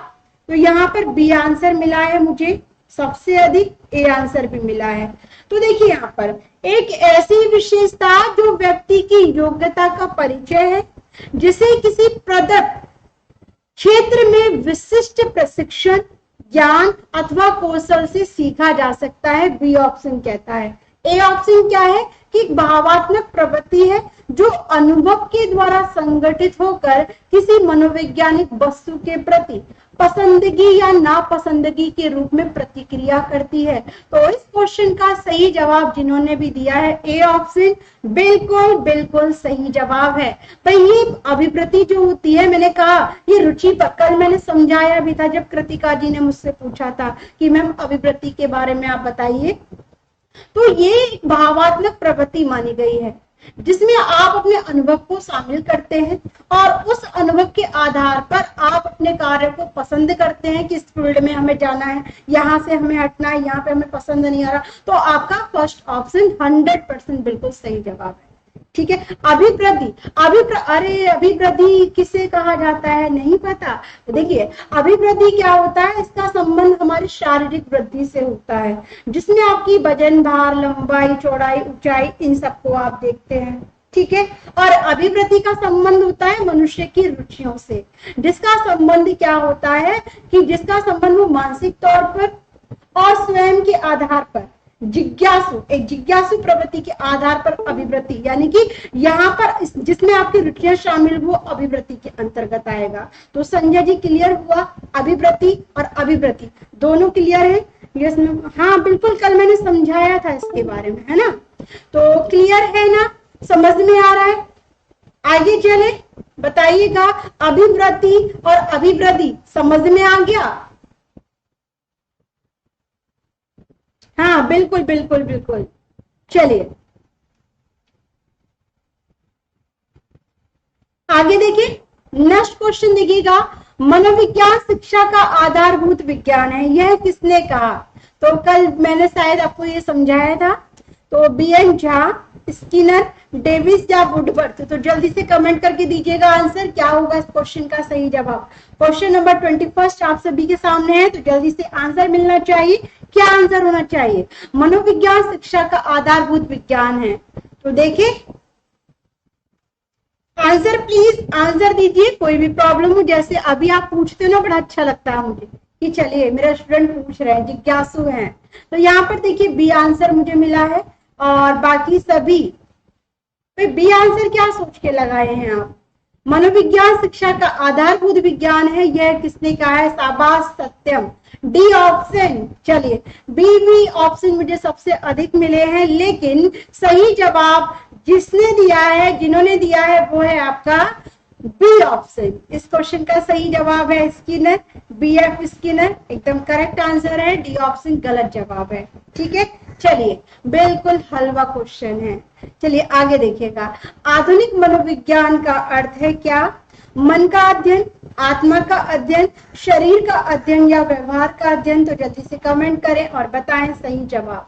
तो यहाँ पर बी आंसर मिला है मुझे सबसे अधिक, ए आंसर भी मिला है। तो देखिए यहाँ पर एक ऐसी विशेषता जो व्यक्ति की योग्यता का परिचय है, जिसे किसी प्रदत्त क्षेत्र में विशिष्ट प्रशिक्षण, ज्ञान अथवा कौशल से सीखा जा सकता है, बी ऑप्शन कहता है। ए ऑप्शन क्या है कि भावात्मक प्रवृत्ति है जो अनुभव के द्वारा संगठित होकर किसी मनोवैज्ञानिक वस्तु के प्रति पसंदगी या नापसंदगी के रूप में प्रतिक्रिया करती है। तो इस क्वेश्चन का सही जवाब जिन्होंने भी दिया है ए ऑप्शन, बिल्कुल बिल्कुल सही जवाब है। भाई ये अभिप्रति जो होती है, मैंने कहा ये रुचि पर, कल मैंने समझाया भी था जब कृतिका जी ने मुझसे पूछा था कि मैम अभिप्रति के बारे में आप बताइए। तो ये एक भावात्मक प्रवृत्ति मानी गई है जिसमें आप अपने अनुभव को शामिल करते हैं और उस अनुभव के आधार पर आप अपने कार्य को पसंद करते हैं कि इस फील्ड में हमें जाना है, यहाँ से हमें हटना है, यहाँ पे हमें पसंद नहीं आ रहा। तो आपका फर्स्ट ऑप्शन 100% बिल्कुल सही जवाब है। ठीक है। अभिवृद्धि किसे कहा जाता है नहीं पता। तो देखिए अभिवृद्धि क्या होता है, इसका संबंध हमारी शारीरिक वृद्धि से होता है जिसमें आपकी वजन, भार, लंबाई, चौड़ाई, ऊंचाई, इन सबको आप देखते हैं। ठीक है। और अभिवृद्धि का संबंध होता है मनुष्य की रुचियों से, जिसका संबंध क्या होता है कि जिसका संबंध वो मानसिक तौर पर और स्वयं के आधार पर एक जिज्ञासु प्रवृत्ति के आधार पर अभिवृत्ति, यानी कि यहाँ पर जिसमें आपकी रुचियां शामिल वो अभिवृत्ति के अंतर्गत आएगा। तो संजय जी क्लियर हुआ, अभिवृत्ति और अभिवृत्ति दोनों क्लियर है? यस मैम, हाँ बिल्कुल, कल मैंने समझाया था इसके बारे में, है ना। तो क्लियर है ना, समझ में आ रहा है? आगे चले, बताइएगा अभिवृत्ति और अभिवृद्धि समझ में आ गया? हाँ बिल्कुल बिल्कुल बिल्कुल। चलिए आगे देखिए, नेक्स्ट क्वेश्चन देखिएगा, मनोविज्ञान शिक्षा का आधारभूत विज्ञान है, यह किसने कहा? तो कल मैंने शायद आपको ये समझाया था। तो बीएन झा, स्किनर, डेविस या वुडवर्थ। तो जल्दी से कमेंट करके दीजिएगा आंसर, क्या होगा इस क्वेश्चन का सही जवाब। क्वेश्चन नंबर 21 आप सभी के सामने है, तो जल्दी से आंसर मिलना चाहिए। क्या आंसर होना चाहिए? मनोविज्ञान शिक्षा का आधारभूत विज्ञान है। तो देखिए आंसर, प्लीज आंसर दीजिए। कोई भी प्रॉब्लम हो, जैसे अभी आप पूछते हो ना, बड़ा अच्छा लगता है मुझे कि चलिए मेरे स्टूडेंट पूछ रहे हैं, जिज्ञासु हैं। तो यहाँ पर देखिए बी आंसर मुझे मिला है और बाकी सभी बी आंसर क्या सोच के लगाए हैं आप? मनोविज्ञान शिक्षा का आधारभूत विज्ञान है, यह किसने कहा है? शाबाश सत्यम, डी ऑप्शन। चलिए बी ऑप्शन मुझे सबसे अधिक मिले हैं, लेकिन सही जवाब जिन्होंने दिया है वो है आपका बी ऑप्शन। इस क्वेश्चन का सही जवाब है स्किनर, बीएफ स्किनर, एकदम करेक्ट आंसर है। डी ऑप्शन गलत जवाब है। ठीक है, चलिए बिल्कुल हलवा क्वेश्चन है। चलिए आगे देखिएगा, आधुनिक मनोविज्ञान का अर्थ है क्या? मन का अध्ययन, आत्मा का अध्ययन, शरीर का अध्ययन या व्यवहार का अध्ययन? तो जल्दी से कमेंट करें और बताएं सही जवाब,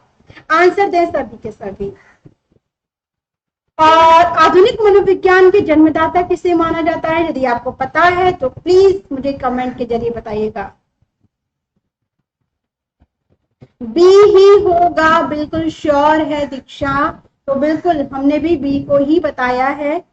आंसर दें सभी के सभी। और आधुनिक मनोविज्ञान के जन्मदाता किसे माना जाता है? यदि आपको पता है तो प्लीज मुझे कमेंट के जरिए बताइएगा। बी ही होगा, बिल्कुल श्योर है दीक्षा। तो बिल्कुल हमने भी बी को ही बताया है।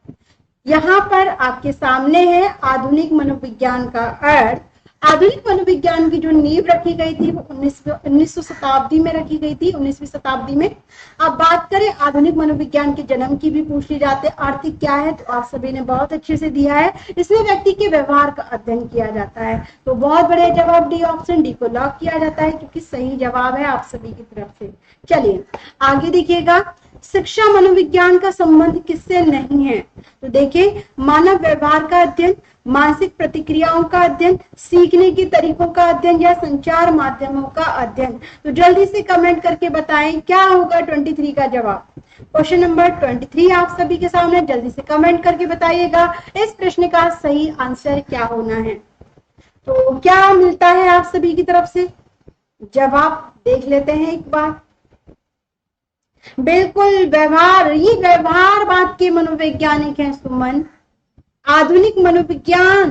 यहाँ पर आपके सामने है आधुनिक मनोविज्ञान का अर्थ। आधुनिक मनोविज्ञान की जो नींव रखी गई थी वो 19वीं शताब्दी में रखी गई थी, 19वीं शताब्दी में। अब बात करें आधुनिक मनोविज्ञान के जन्म की भी पूछ ली जाते, आर्थिक क्या है? तो आप सभी ने बहुत अच्छे से दिया है, इसमें व्यक्ति के व्यवहार का अध्ययन किया जाता है। तो बहुत बढ़िया जवाब, डी ऑप्शन, डी को लॉक किया जाता है क्योंकि सही जवाब है आप सभी की तरफ से। चलिए आगे देखिएगा, शिक्षा मनोविज्ञान का संबंध किससे नहीं है? तो देखिए, मानव व्यवहार का अध्ययन, मानसिक प्रतिक्रियाओं का अध्ययन, सीखने के तरीकों का अध्ययन या संचार माध्यमों का अध्ययन? तो जल्दी से कमेंट करके बताएं क्या होगा 23 का जवाब। क्वेश्चन नंबर 23 आप सभी के सामने, जल्दी से कमेंट करके बताइएगा इस प्रश्न का सही आंसर क्या होना है। तो क्या मिलता है आप सभी की तरफ से? जवाब देख लेते हैं एक बार। बिल्कुल व्यवहार, ये व्यवहारवाद के मनोवैज्ञानिक हैं सुमन। आधुनिक मनोविज्ञान,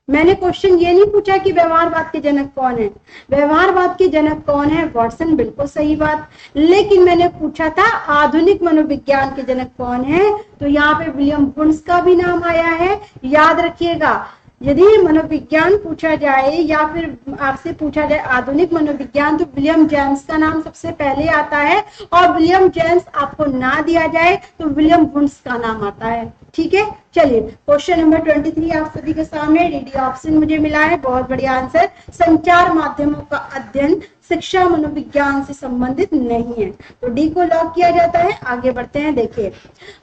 मैंने क्वेश्चन ये नहीं पूछा कि व्यवहारवाद के जनक कौन है। व्यवहारवाद के जनक कौन है? वाटसन, बिल्कुल सही बात। लेकिन मैंने पूछा था आधुनिक मनोविज्ञान के जनक कौन है, तो यहाँ पे विलियम वुंड्स का भी नाम आया है, याद रखिएगा। यदि मनोविज्ञान पूछा जाए या फिर आपसे पूछा जाए आधुनिक मनोविज्ञान, तो विलियम जेम्स का नाम सबसे पहले आता है, और विलियम जेम्स आपको ना दिया जाए तो विलियम वुंड्स का नाम आता है। ठीक है, चलिए क्वेश्चन नंबर 23 आप सभी के सामने। डी ऑप्शन मुझे मिला है, बहुत बढ़िया आंसर। संचार माध्यमों का अध्ययन शिक्षा मनोविज्ञान से संबंधित नहीं है, तो डी को लॉक किया जाता है। आगे बढ़ते हैं। देखिए,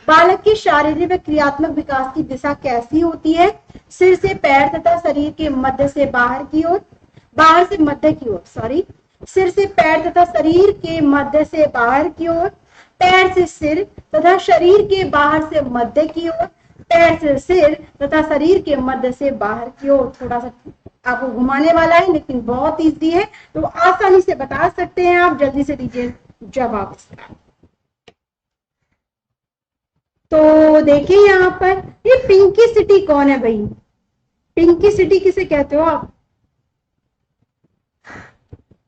बालक की शारीरिक व क्रियात्मक विकास की दिशा कैसी होती है? सिर से पैर तथा शरीर के मध्य से बाहर की ओर, बाहर से मध्य की ओर, सॉरी, सिर से पैर तथा शरीर के मध्य से बाहर की ओर, पैर से सिर तथा शरीर के बाहर से मध्य की ओर, पैर से सिर तथा शरीर के मध्य से बाहर की ओर। थोड़ा सा आपको घुमाने वाला है, लेकिन बहुत इजी है, तो आसानी से बता सकते हैं आप। जल्दी से दीजिए जवाब इसका। तो देखिए यहाँ पर, ये पिंकी सिटी कौन है भाई? पिंकी सिटी किसे कहते हो आप?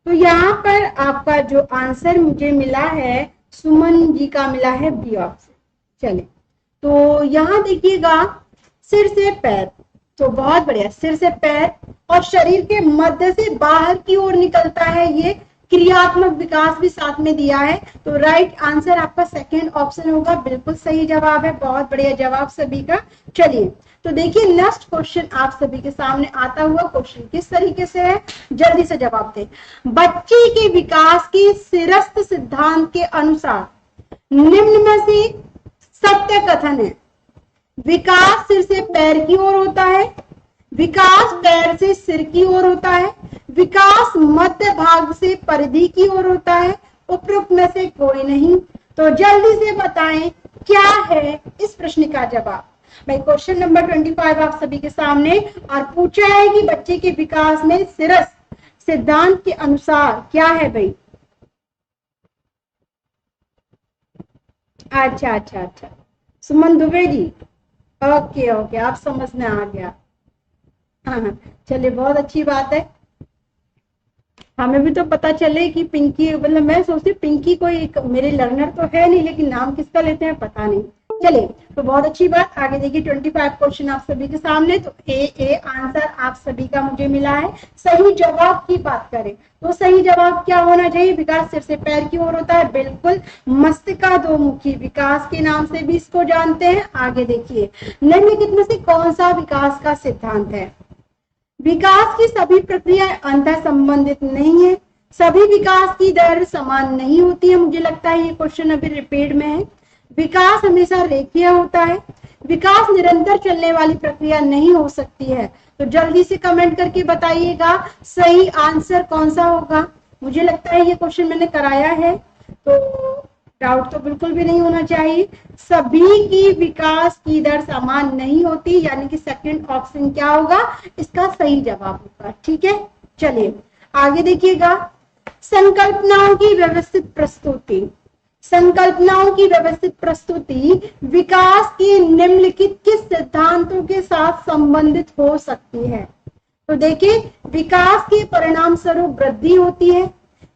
तो यहाँ पर आपका जो आंसर मुझे मिला है, सुमन जी का मिला है बी ऑप्शन। चले, तो यहाँ देखिएगा, सिर से पैर, तो बहुत बढ़िया, सिर से पैर और शरीर के मध्य से बाहर की ओर निकलता है, ये क्रियात्मक विकास भी साथ में दिया है, तो राइट आंसर आपका सेकंड ऑप्शन होगा, बिल्कुल सही जवाब है। बहुत बढ़िया जवाब सभी का। चलिए, तो देखिए नेक्स्ट क्वेश्चन आप सभी के सामने आता हुआ क्वेश्चन किस तरीके से है, जल्दी से जवाब दें। बच्चे के विकास के सिरस्थ सिद्धांत के अनुसार निम्न में से सत्य कथन है। विकास सिर से पैर की ओर होता है, विकास पैर से सिर की ओर होता है, विकास मध्य भाग से परिधि की ओर होता है, उपरोक्त में से कोई नहीं। तो जल्दी से बताएं क्या है इस प्रश्न का जवाब। भाई क्वेश्चन नंबर 25 आप सभी के सामने, और पूछा है कि बच्चे के विकास में सिरस्थ सिद्धांत के अनुसार क्या है भाई? अच्छा अच्छा अच्छा, सुमन दुबे जी, ओके ओके, आप समझ में आ गया। हाँ, चलिए बहुत अच्छी बात है। हमें भी तो पता चले कि पिंकी, मतलब मैं सोचती पिंकी कोई मेरे लर्नर तो है नहीं, लेकिन नाम किसका लेते हैं पता नहीं। चलिए, तो बहुत अच्छी बात। आगे देखिए 25 क्वेश्चन आप सभी के सामने, तो ए आंसर आप सभी का मुझे मिला है। सही जवाब की बात करें तो सही जवाब क्या होना चाहिए? विकास सिर से पैर की ओर होता है, बिल्कुल। मस्तिष्काधोमुखी विकास के नाम से भी इसको जानते हैं। आगे देखिए, निम्नलिखित में से कौन सा विकास का सिद्धांत है? विकास की सभी प्रक्रियाएं अंतर संबंधित नहीं है, सभी विकास की दर समान नहीं होती है। मुझे लगता है ये क्वेश्चन अभी रिपीट में है। विकास हमेशा रेखीय होता है, विकास निरंतर चलने वाली प्रक्रिया नहीं हो सकती है। तो जल्दी से कमेंट करके बताइएगा सही आंसर कौन सा होगा। मुझे लगता है ये क्वेश्चन मैंने कराया है, तो डाउट तो बिल्कुल भी नहीं होना चाहिए। सभी की विकास की दर समान नहीं होती, यानी कि सेकंड ऑप्शन क्या होगा, इसका सही जवाब होगा। ठीक है, चलिए आगे देखिएगा। संकल्पनाओं की व्यवस्थित प्रस्तुति, संकल्पनाओं की व्यवस्थित प्रस्तुति विकास के निम्नलिखित किस सिद्धांतों के साथ संबंधित हो सकती है? तो देखिए, विकास के परिणाम स्वरूप वृद्धि होती है,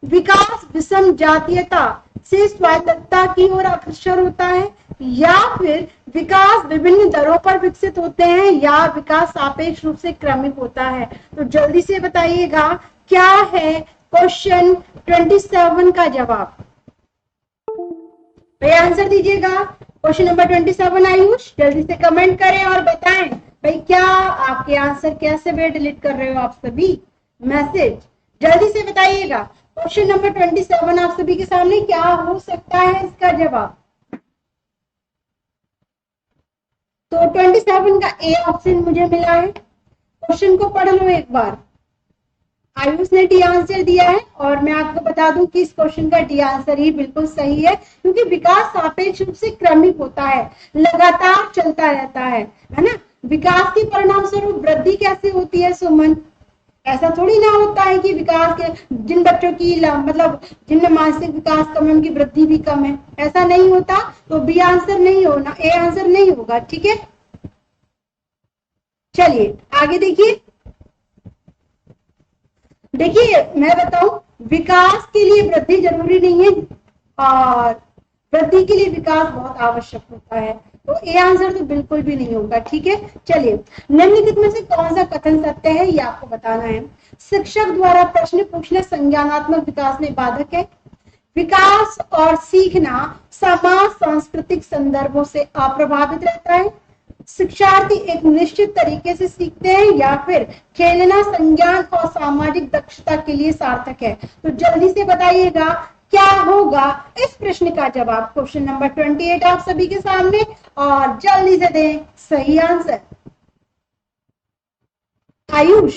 विकास विषम जातीयता से स्वायत्तता की ओर अग्रसर होता है, या फिर विकास विभिन्न दरों पर विकसित होते हैं, या विकास सापेक्ष रूप से क्रमिक होता है। तो जल्दी से बताइएगा क्या है क्वेश्चन 27 का जवाब। भाई आंसर दीजिएगा क्वेश्चन नंबर 27। आयुष जल्दी से कमेंट करें और बताएं भाई क्या आपके आंसर, कैसे वे डिलीट कर रहे हो आप सभी मैसेज, जल्दी से बताइएगा। क्वेश्चन नंबर 27 आप सभी के सामने, क्या हो सकता है इसका जवाब? तो 27 का ए ऑप्शन मुझे मिला है। क्वेश्चन को पढ़ लो एक बार। आयुष ने डी आंसर दिया है, और मैं आपको बता दूं कि इस क्वेश्चन का डी आंसर ही बिल्कुल सही है, क्योंकि विकास सापेक्ष रूप से क्रमिक होता है, लगातार चलता रहता है ना। विकास के परिणाम स्वरूप वृद्धि कैसे होती है सुमन? ऐसा थोड़ी ना होता है कि विकास के जिन बच्चों की मतलब जिनमें मानसिक विकास कम है उनकी वृद्धि भी कम है, ऐसा नहीं होता। तो बी आंसर नहीं होना, ए आंसर नहीं होगा। ठीक है, चलिए आगे देखिए। देखिए मैं बताऊं, विकास के लिए वृद्धि जरूरी नहीं है, और वृद्धि के लिए विकास बहुत आवश्यक होता है। तो ए आंसर तो बिल्कुल भी नहीं होगा। ठीक है, चलिए निम्नलिखित में से कौन सा कथन सत्य है ये आपको बताना है। शिक्षक द्वारा प्रश्न पूछना संज्ञानात्मक विकास में बाधक है। विकास और सीखना समाज सांस्कृतिक संदर्भों से अप्रभावित रहता है। शिक्षार्थी एक निश्चित तरीके से सीखते हैं या फिर खेलना संज्ञान और सामाजिक दक्षता के लिए सार्थक है। तो जल्दी से बताइएगा क्या होगा इस प्रश्न का जवाब। क्वेश्चन नंबर 28 आप सभी के सामने, और जल्दी से दें सही आंसर। आयुष,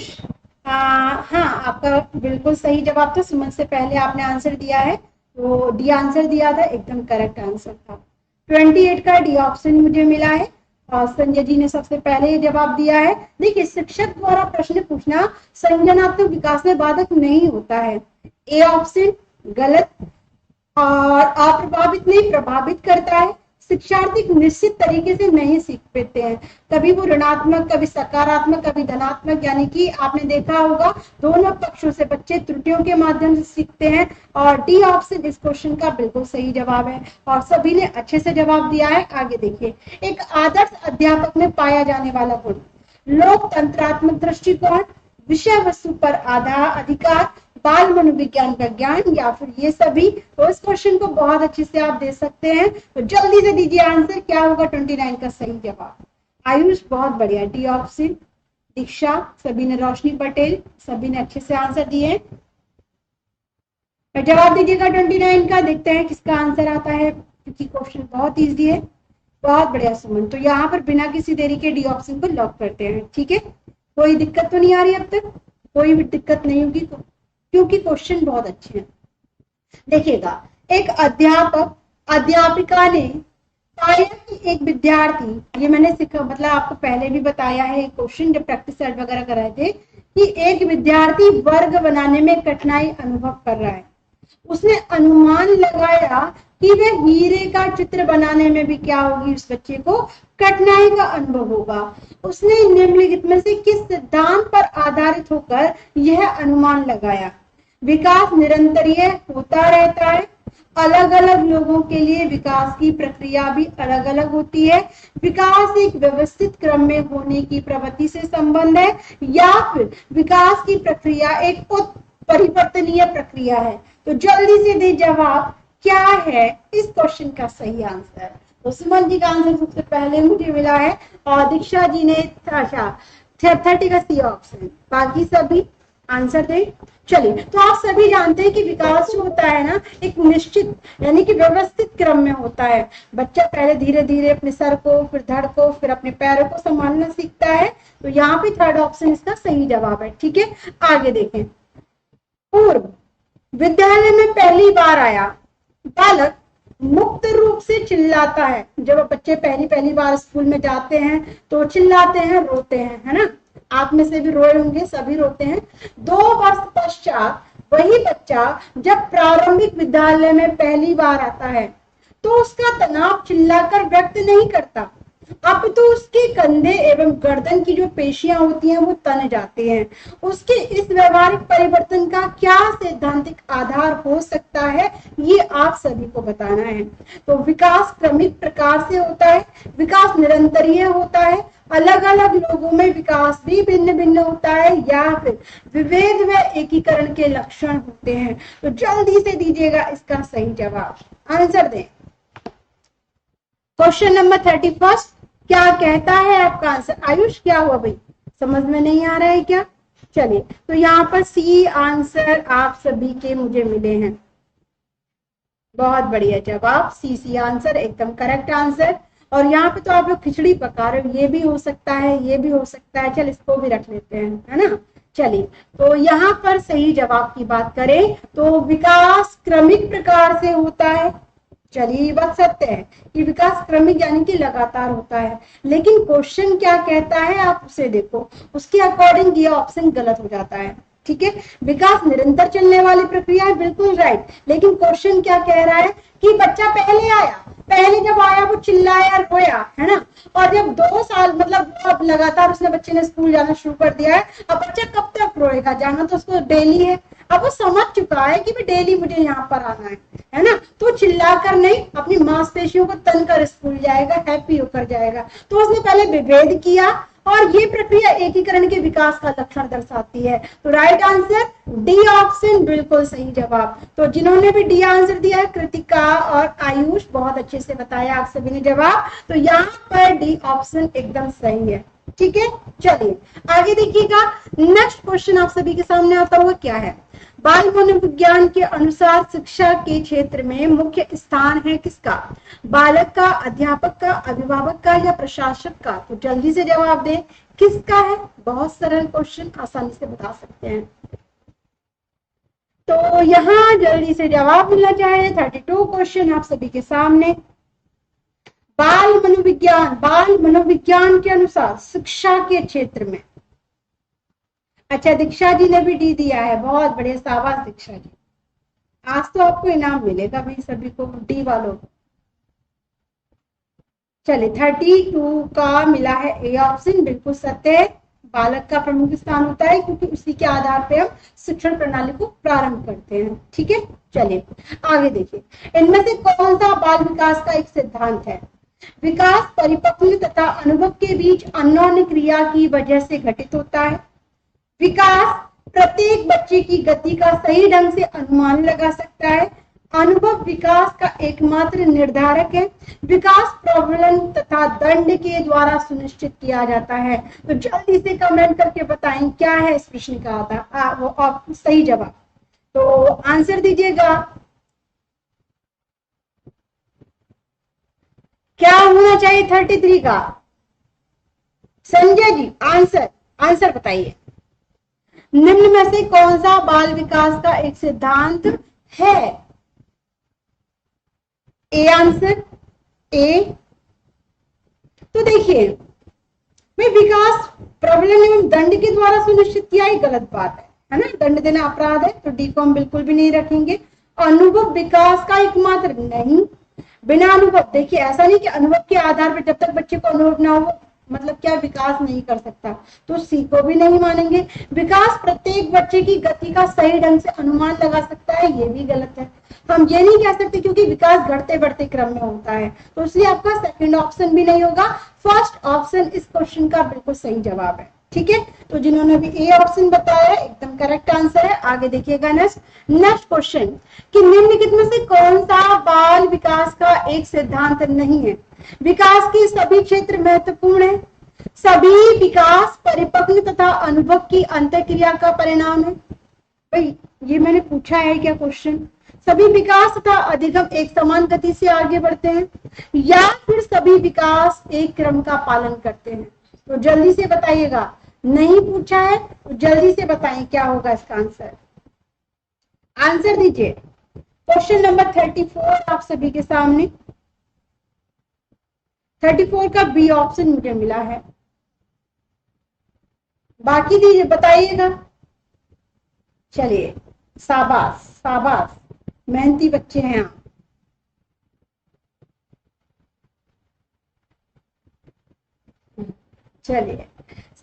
हाँ आपका बिल्कुल सही जवाब था। सुमन से पहले आपने आंसर दिया है, तो डी आंसर दिया था, एकदम करेक्ट आंसर था। 28 का डी ऑप्शन मुझे मिला है, और संजय जी ने सबसे पहले ये जवाब दिया है। देखिए शिक्षक द्वारा प्रश्न पूछना संज्ञानात्मक विकास में बाधक नहीं होता है। ए ऑप्शन गलत, और अप्रभावित नहीं, प्रभावित करता है। शिक्षार्थी निश्चित तरीके से नहीं सीख पाते हैं, कभी वो ऋणात्मक, कभी सकारात्मक, कभी धनात्मक, यानी कि आपने देखा होगा दोनों पक्षों से बच्चे त्रुटियों के माध्यम से सीखते हैं। और डी ऑप्शन इस क्वेश्चन का बिल्कुल सही जवाब है, और सभी ने अच्छे से जवाब दिया है। आगे देखिए, एक आदर्श अध्यापक में पाया जाने वाला गुण, लोकतंत्रात्मक दृष्टिकोण, विषय वस्तु पर अधिकार, बाल मनोविज्ञान का ज्ञान, या फिर ये सभी। तो इस क्वेश्चन को बहुत अच्छे से आप दे सकते हैं। तो जल्दी से दीजिए आंसर, क्या होगा 29 का सही जवाब। आयुष बहुत बढ़िया, डी ऑप्शन। दीक्षा, सभी ने, रोशनी पटेल, सभी ने अच्छे से आंसर दिए। जवाब दीजिएगा 29 का, देखते हैं किसका आंसर आता है, क्योंकि क्वेश्चन बहुत ईजी है। बहुत बढ़िया सुमन, तो यहाँ पर बिना किसी देरी के डी ऑप्शन को लॉक करते हैं। ठीक है, कोई दिक्कत तो नहीं आ रही अब तक, कोई भी दिक्कत नहीं होगी क्योंकि क्वेश्चन बहुत अच्छे हैं। देखिएगा, एक अध्यापक अध्यापिका ने पाया कि एक विद्यार्थी, ये मैंने सीखा, मतलब आपको पहले भी बताया है क्वेश्चन जब प्रैक्टिस सेट वगैरह कर रहे थे, कि एक विद्यार्थी वर्ग बनाने में कठिनाई अनुभव कर रहा है। उसने अनुमान लगाया कि वह हीरे का चित्र बनाने में भी क्या होगी, उस बच्चे को कठिनाई का अनुभव होगा। उसने निम्नलिखित में से किस सिद्धांत पर आधारित होकर यह अनुमान लगाया। विकास निरंतरीय होता रहता है, अलग अलग लोगों के लिए विकास की प्रक्रिया भी अलग अलग होती है। विकास एक व्यवस्थित क्रम में होने की प्रवृत्ति से संबंध है, या फिर विकास की प्रक्रिया एक परिवर्तनीय प्रक्रिया है। तो जल्दी से दे जवाब, क्या है इस क्वेश्चन का सही आंसर। तो सुमन जी का आंसर सबसे पहले मुझे मिला है, और दीक्षा जी ने 30 का सी ऑप्शन, बाकी सभी आंसर दे। चलिए, तो आप सभी जानते हैं कि विकास जो होता है ना, एक निश्चित यानी कि व्यवस्थित क्रम में होता है। बच्चा पहले धीरे धीरे अपने सर को, फिर धड़ को, फिर अपने पैरों को संभालना सीखता है। तो यहाँ पे थर्ड ऑप्शन इसका सही जवाब है। ठीक है, आगे देखें। पूर्व विद्यालय में पहली बार आया बालक मुक्त रूप से चिल्लाता है। जब बच्चे पहली बार स्कूल में जाते हैं तो चिल्लाते हैं, रोते हैं, है ना। आप में से भी रोए होंगे, सभी रोते हैं। 2 वर्ष पश्चात वही बच्चा जब प्रारंभिक विद्यालय में पहली बार आता है तो उसका तनाव चिल्लाकर व्यक्त नहीं करता, अब तो उसके कंधे एवं गर्दन की जो पेशियां होती हैं वो तन जाती हैं। उसके इस व्यवहारिक परिवर्तन का क्या सैद्धांतिक आधार हो सकता है, ये आप सभी को बताना है। तो विकास क्रमिक प्रकार से होता है, विकास निरंतरीय होता है, अलग अलग लोगों में विकास भी भिन्न भिन्न होता है, या फिर विभेद व एकीकरण के लक्षण होते हैं। तो जल्दी से दीजिएगा इसका सही जवाब, आंसर दें। क्वेश्चन नंबर 31 क्या कहता है आपका आंसर। आयुष, क्या हुआ भाई, समझ में नहीं आ रहा है क्या। चलिए, तो यहाँ पर सी आंसर आप सभी के मुझे मिले हैं। बहुत बढ़िया जवाब, सी आंसर एकदम करेक्ट आंसर। और यहाँ पे तो आप लोग खिचड़ी पका रहे हो, ये भी हो सकता है, ये भी हो सकता है, चल इसको भी रख लेते हैं, है ना। चलिए, तो यहाँ पर सही जवाब की बात करें तो विकास क्रमिक प्रकार से होता है। चलिए, ये बात सत्य है कि विकास क्रमिक यानी कि लगातार होता है, लेकिन क्वेश्चन क्या कहता है आप उसे देखो, उसके अकॉर्डिंग ये ऑप्शन गलत हो जाता है। ठीक है, विकास निरंतर चलने वाली प्रक्रिया है, बिल्कुल राइट, लेकिन क्वेश्चन क्या कह रहा है कि बच्चा पहले आया, पहले जब आया वो चिल्लाया और रोया, है ना, और जब 2 साल मतलब अब लगातार उसने बच्चे ने स्कूल जाना शुरू कर दिया है, अब बच्चा कब तक रोएगा, जाना तो उसको डेली है। अब वो समझ चुका है कि डेली मुझे यहाँ पर आना है, है ना, तो चिल्लाकर नहीं, अपनी मांसपेशियों को तनकर स्कूल जाएगा, हैप्पी होकर जाएगा। तो उसने पहले विभेद किया और ये प्रक्रिया एकीकरण के विकास का लक्षण दर्शाती है। तो राइट आंसर डी ऑप्शन बिल्कुल सही जवाब। तो जिन्होंने भी डी आंसर दिया है, कृतिका और आयुष, बहुत अच्छे से बताया आप सभी ने जवाब। तो यहाँ पर डी ऑप्शन एकदम सही है। ठीक है, चलिए आगे देखिएगा। नेक्स्ट क्वेश्चन आप सभी के सामने आता हुआ क्या है, बाल मनोविज्ञान के अनुसार शिक्षा के क्षेत्र में मुख्य स्थान है किसका, बालक का, अध्यापक का, अभिभावक का या प्रशासक का। तो जल्दी से जवाब दें, किसका है। बहुत सरल क्वेश्चन, आसानी से बता सकते हैं। तो यहाँ जल्दी से जवाब मिलना चाहिए। 32 क्वेश्चन आप सभी के सामने। बाल मनोविज्ञान के अनुसार शिक्षा के क्षेत्र में, अच्छा दीक्षा जी ने भी डी दिया है, बहुत बढ़िया, शाबाश दीक्षा जी। आज तो आपको इनाम मिलेगा भाई सभी को, डी वालों को। चलिए 32 का मिला है ए ऑप्शन, बिल्कुल सत्य है। बालक का प्रमुख स्थान होता है क्योंकि उसी के आधार पे हम शिक्षण प्रणाली को प्रारंभ करते हैं। ठीक है, चलिए आगे देखिए। इनमें से कौन सा बाल विकास का एक सिद्धांत है, विकास परिपक्व तथा अनुभव के बीच अन्योन्य क्रिया की वजह से घटित होता है, विकास प्रत्येक बच्चे की गति का सही ढंग से अनुमान लगा सकता है, अनुभव विकास का एकमात्र निर्धारक है, विकास प्रबलन तथा दंड के द्वारा सुनिश्चित किया जाता है। तो जल्दी से कमेंट करके बताएं क्या है इस प्रश्न का वो सही जवाब। तो आंसर दीजिएगा, क्या होना चाहिए 33 का। संजय जी आंसर बताइए, निम्न में से कौन सा बाल विकास का एक सिद्धांत है। A answer A. तो देखिए भाई, विकास प्रबलन एवं दंड के द्वारा सुनिश्चित किया, ही गलत बात है ना, दंड देना अपराध है, तो डी को हम बिल्कुल भी नहीं रखेंगे। अनुभव विकास का एकमात्र नहीं, बिना अनुभव, देखिए ऐसा नहीं कि अनुभव के आधार पर जब तक बच्चे को अनुभव ना हो मतलब क्या विकास नहीं कर सकता, तो सी को भी नहीं मानेंगे। विकास प्रत्येक बच्चे की गति का सही ढंग से अनुमान लगा सकता है, ये भी गलत है। हम ये नहीं कह सकते क्योंकि विकास घटते बढ़ते क्रम में होता है, तो इसलिए आपका सेकंड ऑप्शन भी नहीं होगा। फर्स्ट ऑप्शन इस क्वेश्चन का बिल्कुल सही जवाब है। ठीक है, तो जिन्होंने भी ए ऑप्शन बताया है एकदम करेक्ट आंसर है। आगे देखिएगा नेक्स्ट क्वेश्चन कि निम्नलिखित में से कौन सा बाल विकास का एक सिद्धांत नहीं है, विकास के सभी क्षेत्र महत्वपूर्ण है, सभी विकास परिपक्व तथा अनुभव की अंतःक्रिया का परिणाम है। भाई ये मैंने पूछा है क्या क्वेश्चन, सभी विकास तथा अधिगम एक समान गति से आगे बढ़ते हैं या फिर सभी विकास एक क्रम का पालन करते हैं। तो जल्दी से बताइएगा, नहीं पूछा है तो जल्दी से बताएं क्या होगा इसका आंसर दीजिए। क्वेश्चन नंबर 34 आप सभी के सामने, 34 का बी ऑप्शन मुझे मिला है, बाकी दीजिए बताइएगा। चलिए शाबाश मेहनती बच्चे हैं आप। चलिए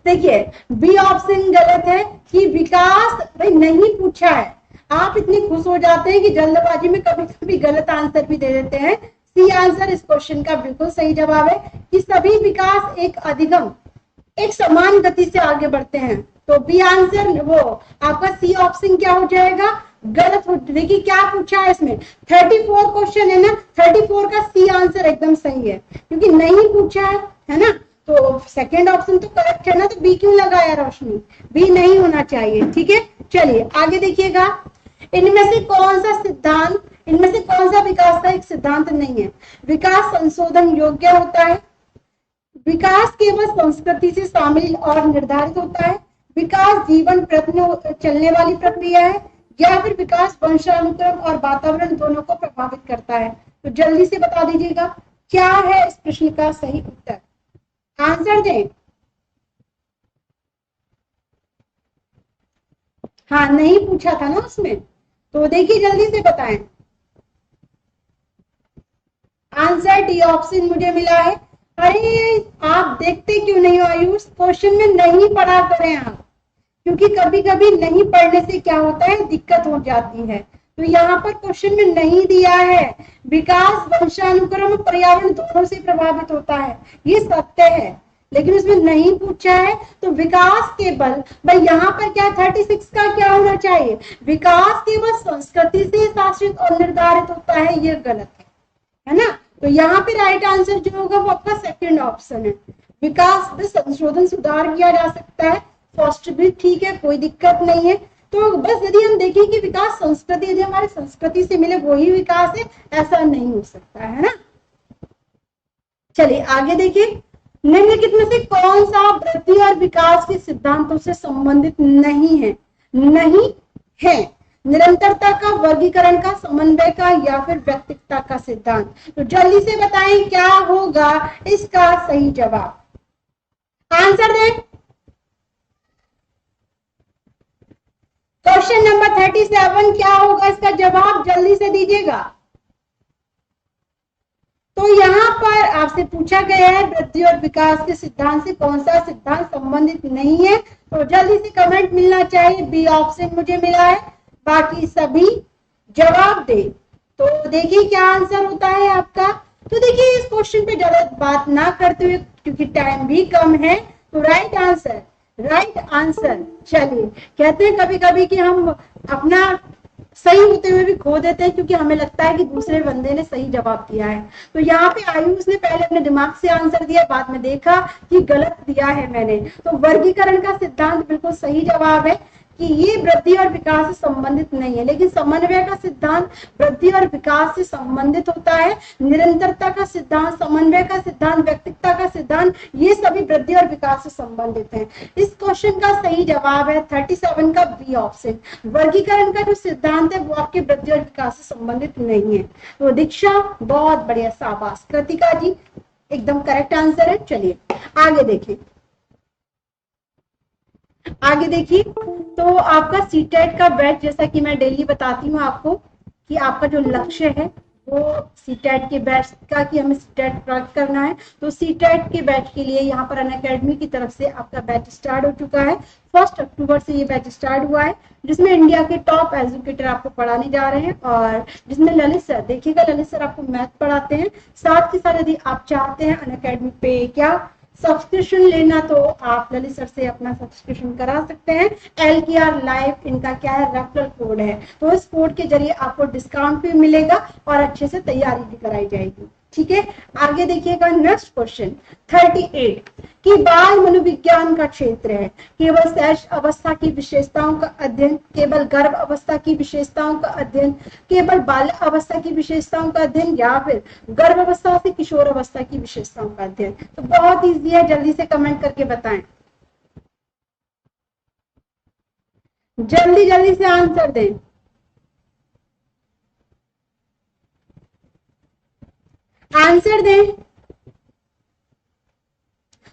देखिए बी ऑप्शन गलत है कि विकास भाई नहीं पूछा है। आप इतने खुश हो जाते हैं कि जल्दबाजी में कभी कभी गलत आंसर भी दे देते हैं। सी आंसर इस क्वेश्चन का बिल्कुल सही जवाब है कि सभी विकास एक अधिगम एक समान गति से आगे बढ़ते हैं। तो बी आंसर वो आपका सी ऑप्शन क्या हो जाएगा, गलत हो। देखिए क्या पूछा है इसमें, 34 क्वेश्चन है ना, 34 का सी आंसर एकदम सही है क्योंकि नहीं पूछा है ना। तो सेकंड ऑप्शन तो करेक्ट है ना, तो बी क्यों लगाया रोशनी, बी नहीं होना चाहिए। ठीक है, चलिए आगे देखिएगा। इनमें से कौन सा विकास का एक सिद्धांत नहीं है, विकास संशोधन योग्य होता है, विकास केवल संस्कृति से शामिल और निर्धारित होता है, विकास जीवन प्रति चलने वाली प्रक्रिया है, या फिर विकास वंशानुक्रम और वातावरण दोनों को प्रभावित करता है। तो जल्दी से बता दीजिएगा क्या है इस प्रश्न का सही उत्तर, आंसर दें। हाँ नहीं पूछा था ना उसमें, तो देखिए जल्दी से बताएं। आंसर डी ऑप्शन मुझे मिला है। अरे आप देखते क्यों नहीं हो आयुष, क्वेश्चन में नहीं पढ़ा करें आप, क्योंकि कभी कभी नहीं पढ़ने से क्या होता है दिक्कत हो जाती है। तो यहाँ पर क्वेश्चन में नहीं दिया है विकास वंशानुक्रम और पर्यावरण दोनों से प्रभावित होता है, ये सत्य है, लेकिन उसमें नहीं पूछा है। तो विकास केवल, भाई यहाँ पर क्या 36 का क्या होना चाहिए, विकास केवल संस्कृति से शासित और निर्धारित होता है, ये गलत है ना। तो यहाँ पे राइट आंसर जो होगा वो आपका सेकंड ऑप्शन है, विकास में संशोधन सुधार किया जा सकता है। फर्स्ट भी ठीक है, कोई दिक्कत नहीं है। तो बस यदि हम देखें कि विकास संस्कृति, यदि हमारे संस्कृति से मिले वही विकास है, ऐसा नहीं हो सकता है ना। चलिए आगे देखिए, निम्नलिखित में से कौन सा वृद्धि और विकास के सिद्धांतों से संबंधित नहीं है, नहीं है, निरंतरता का, वर्गीकरण का, समन्वय का, या फिर व्यक्तिगतता का सिद्धांत। तो जल्दी से बताएं क्या होगा इसका सही जवाब, आंसर दें। क्वेश्चन नंबर 37 क्या होगा इसका जवाब, जल्दी से दीजिएगा। तो यहाँ पर आपसे पूछा गया है वृद्धि और विकास के सिद्धांत से कौन सा सिद्धांत संबंधित नहीं है, तो जल्दी से कमेंट मिलना चाहिए। बी ऑप्शन मुझे मिला है, बाकी सभी जवाब दे। तो देखिए क्या आंसर होता है आपका। तो देखिए इस क्वेश्चन पे ज्यादा बात ना करते हुए, क्योंकि टाइम भी कम है, तो राइट आंसर, राइट आंसर। चलिए, कहते हैं कभी कभी कि हम अपना सही होते हुए भी खो देते हैं, क्योंकि हमें लगता है कि दूसरे बंदे ने सही जवाब दिया है। तो यहाँ पे आयुष ने पहले अपने दिमाग से आंसर दिया, बाद में देखा कि गलत दिया है मैंने। तो वर्गीकरण का सिद्धांत बिल्कुल सही जवाब है कि ये वृद्धि और विकास से संबंधित नहीं है, लेकिन समन्वय का सिद्धांत वृद्धि और विकास से संबंधित होता है। निरंतरता का सिद्धांत, समन्वय का सिद्धांत, व्यक्तिगतता का सिद्धांत, ये सभी वृद्धि और विकास से संबंधित हैं। इस क्वेश्चन का सही जवाब है 37 का बी ऑप्शन। वर्गीकरण का जो सिद्धांत है वो आपके वृद्धि और विकास से संबंधित नहीं है। तो दीक्षा बहुत बढ़िया, शाबाश। कृतिका जी एकदम करेक्ट आंसर है। चलिए आगे देखिए, आगे देखिए। तो आपका सीटेट का बैच, जैसा कि मैं डेली बताती हूँ आपको कि आपका जो लक्ष्य है वो सीटेट के बैच का, कि हमें सीटेट प्राप्त करना है। तो सीटेट के बैच के लिए यहाँ पर अनअकैडमी की तरफ से आपका बैच स्टार्ट हो चुका है। 1 अक्टूबर से ये बैच स्टार्ट हुआ है, जिसमें इंडिया के टॉप एजुकेटर आपको पढ़ाने जा रहे हैं, और जिसमें ललित सर, देखिएगा ललित सर आपको मैथ पढ़ाते हैं। साथ ही साथ यदि आप चाहते हैं अनअकैडमी पे क्या सब्सक्रिप्शन लेना, तो आप ललित सर से अपना सब्सक्रिप्शन करा सकते हैं। LKR लाइव इनका क्या है, रेफरल कोड है, तो इस कोड के जरिए आपको डिस्काउंट भी मिलेगा और अच्छे से तैयारी भी कराई जाएगी। ठीक है, आगे देखिएगा नेक्स्ट क्वेश्चन 38 कि बाल मनोविज्ञान का क्षेत्र है केवल शैशव अवस्था की विशेषताओं का अध्ययन, केवल गर्भ अवस्था की विशेषताओं का अध्ययन, केवल बाल्य अवस्था की विशेषताओं का अध्ययन, या फिर गर्भ अवस्था से किशोर अवस्था की विशेषताओं का अध्ययन। तो बहुत ईजी है, जल्दी से कमेंट करके बताएं, जल्दी जल्दी से आंसर दें। आंसर दें।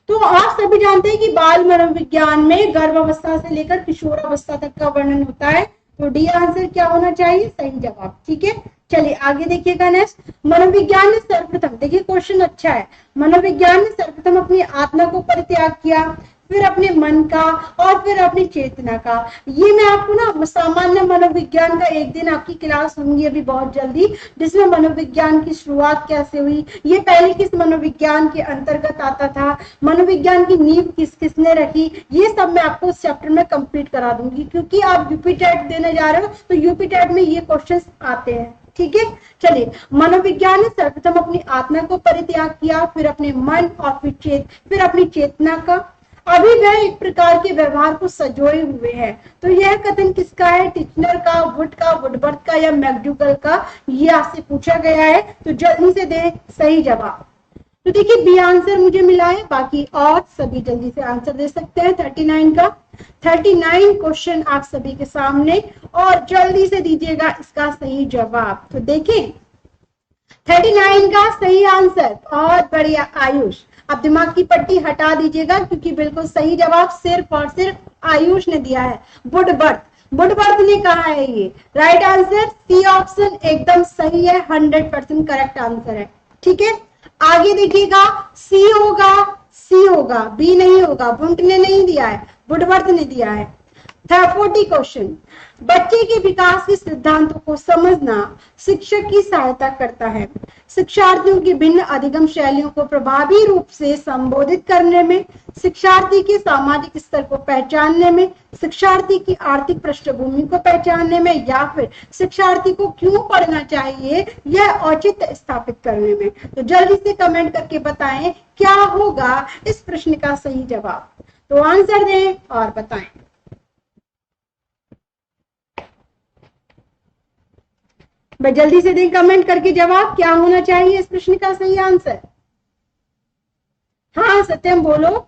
तो आप सभी जानते हैं कि बाल मनोविज्ञान में गर्भ अवस्था से लेकर किशोर अवस्था तक का वर्णन होता है। तो डी आंसर क्या होना चाहिए, सही जवाब। ठीक है, चलिए आगे देखिएगा नेक्स्ट। मनोविज्ञान ने सर्वप्रथम, देखिए क्वेश्चन अच्छा है, मनोविज्ञान ने सर्वप्रथम अपनी आत्मा को परित्याग किया, फिर अपने मन का, और फिर अपनी चेतना का। ये मैं आपको ना सामान्य मनोविज्ञान का एक दिन आपकी क्लास होंगी अभी बहुत जल्दी, जिसमें मनोविज्ञान की शुरुआत कैसे हुई, ये पहले किस मनोविज्ञान के अंतर्गत आता था, मनोविज्ञान की नींव किस किसने रखी, ये सब मैं आपको इस चैप्टर में कंप्लीट करा दूंगी, क्योंकि आप यूपी टेट देने जा रहे हो तो यूपी टेट में ये क्वेश्चन आते हैं। ठीक है, चलिए मनोविज्ञान ने सर्वप्रथम अपनी आत्मा को परित्याग किया, फिर अपने मन, और फिर अपनी चेतना का। अभी वह एक प्रकार के व्यवहार को सजोए हुए है। तो यह कथन किसका है, टिचनर का, वुड का, वुडबर्थ का, या मैकडूगल का, ये आपसे पूछा गया है। तो जल्दी से दे सही जवाब। तो देखिए बी आंसर मुझे मिला है, बाकी और सभी जल्दी से आंसर दे सकते हैं। 39 का 39 क्वेश्चन आप सभी के सामने, और जल्दी से दीजिएगा इसका सही जवाब। तो देखिए 39 का सही आंसर, बहुत बढ़िया आयुष। अब दिमाग की पट्टी हटा दीजिएगा, क्योंकि बिल्कुल सही जवाब सिर्फ और सिर्फ आयुष ने दिया है, वुडबर्थ। वुडबर्थ ने कहा है ये राइट आंसर, सी ऑप्शन एकदम सही है, 100% करेक्ट आंसर है। ठीक है, आगे देखिएगा, सी होगा, सी होगा, बी नहीं होगा, वुंट ने नहीं दिया है, वुडबर्थ ने दिया है। 40 क्वेश्चन। बच्चे के विकास के सिद्धांतों को समझना शिक्षक की सहायता करता है। शिक्षार्थियों की भिन्न अधिगम शैलियों को प्रभावी रूप से संबोधित करने में, शिक्षार्थी के सामाजिक स्तर को पहचानने में, शिक्षार्थी की आर्थिक पृष्ठभूमि को पहचानने में, या फिर शिक्षार्थी को क्यों पढ़ना चाहिए यह औचित्य स्थापित करने में। तो जल्दी से कमेंट करके बताएं क्या होगा इस प्रश्न का सही जवाब। तो आंसर दें और बताएं। भाई जल्दी से दें कमेंट करके जवाब, क्या होना चाहिए इस प्रश्न का सही आंसर। हाँ सत्यम बोलो,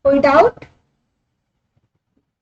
कोई डाउट?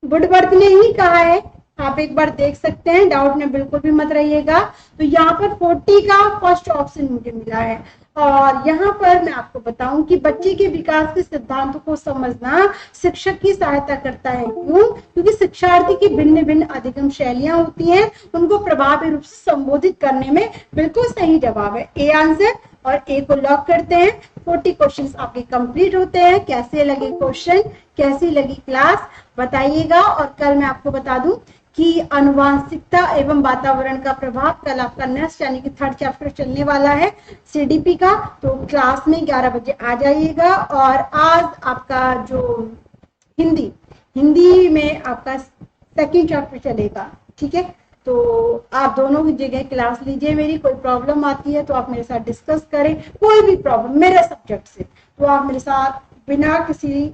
वुडवर्थ ने ही कहा है, आप एक बार देख सकते हैं, डाउट में बिल्कुल भी मत रहिएगा। तो यहाँ पर 40 का फर्स्ट ऑप्शन मुझे मिला है। और यहाँ पर मैं आपको बताऊं कि बच्चे के विकास के सिद्धांतों को समझना शिक्षक की सहायता करता है। क्यों? क्योंकि शिक्षार्थी की भिन्न भिन्न अधिगम शैलियां होती हैं, उनको प्रभावी रूप से संबोधित करने में। बिल्कुल सही जवाब है ए आंसर, और ए को लॉक करते हैं। 40 क्वेश्चंस आपके कंप्लीट होते हैं। कैसे लगे क्वेश्चन, कैसी लगी क्लास बताइएगा। और कल मैं आपको बता दूं कि आनुवांशिकता एवं वातावरण का प्रभाव, कल आपका नेक्स्ट यानी कि 3rd चैप्टर चलने वाला है सीडीपी का। तो क्लास में 11 बजे आ जाइएगा। और आज आपका जो हिंदी में आपका 2nd चैप्टर चलेगा, ठीक है। तो आप दोनों की जगह क्लास लीजिए मेरी। कोई प्रॉब्लम आती है तो आप मेरे साथ डिस्कस करें, कोई भी प्रॉब्लम मेरे सब्जेक्ट से, तो आप मेरे साथ बिना किसी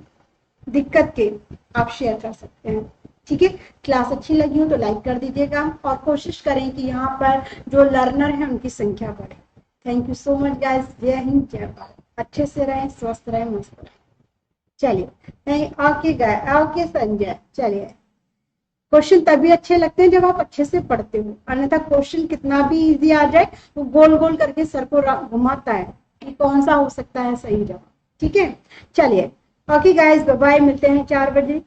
दिक्कत के आप शेयर कर सकते हैं, ठीक है। क्लास अच्छी लगी हो तो लाइक कर दीजिएगा, और कोशिश करें कि यहाँ पर जो लर्नर है उनकी संख्या बढ़े। Thank you so much guys. जय हिंद, जय भारत। अच्छे से रहें, स्वस्थ रहें, मस्त रहें। चलिए ओके संजय। चलिए, क्वेश्चन तभी अच्छे लगते हैं जब आप अच्छे से पढ़ते हो, अन्यथा क्वेश्चन कितना भी इजी आ जाए वो गोल गोल करके सर को घुमाता है कि कौन सा हो सकता है सही जवाब, ठीक है। चलिए ओके गाइस, बाय बाय, मिलते हैं 4 बजे।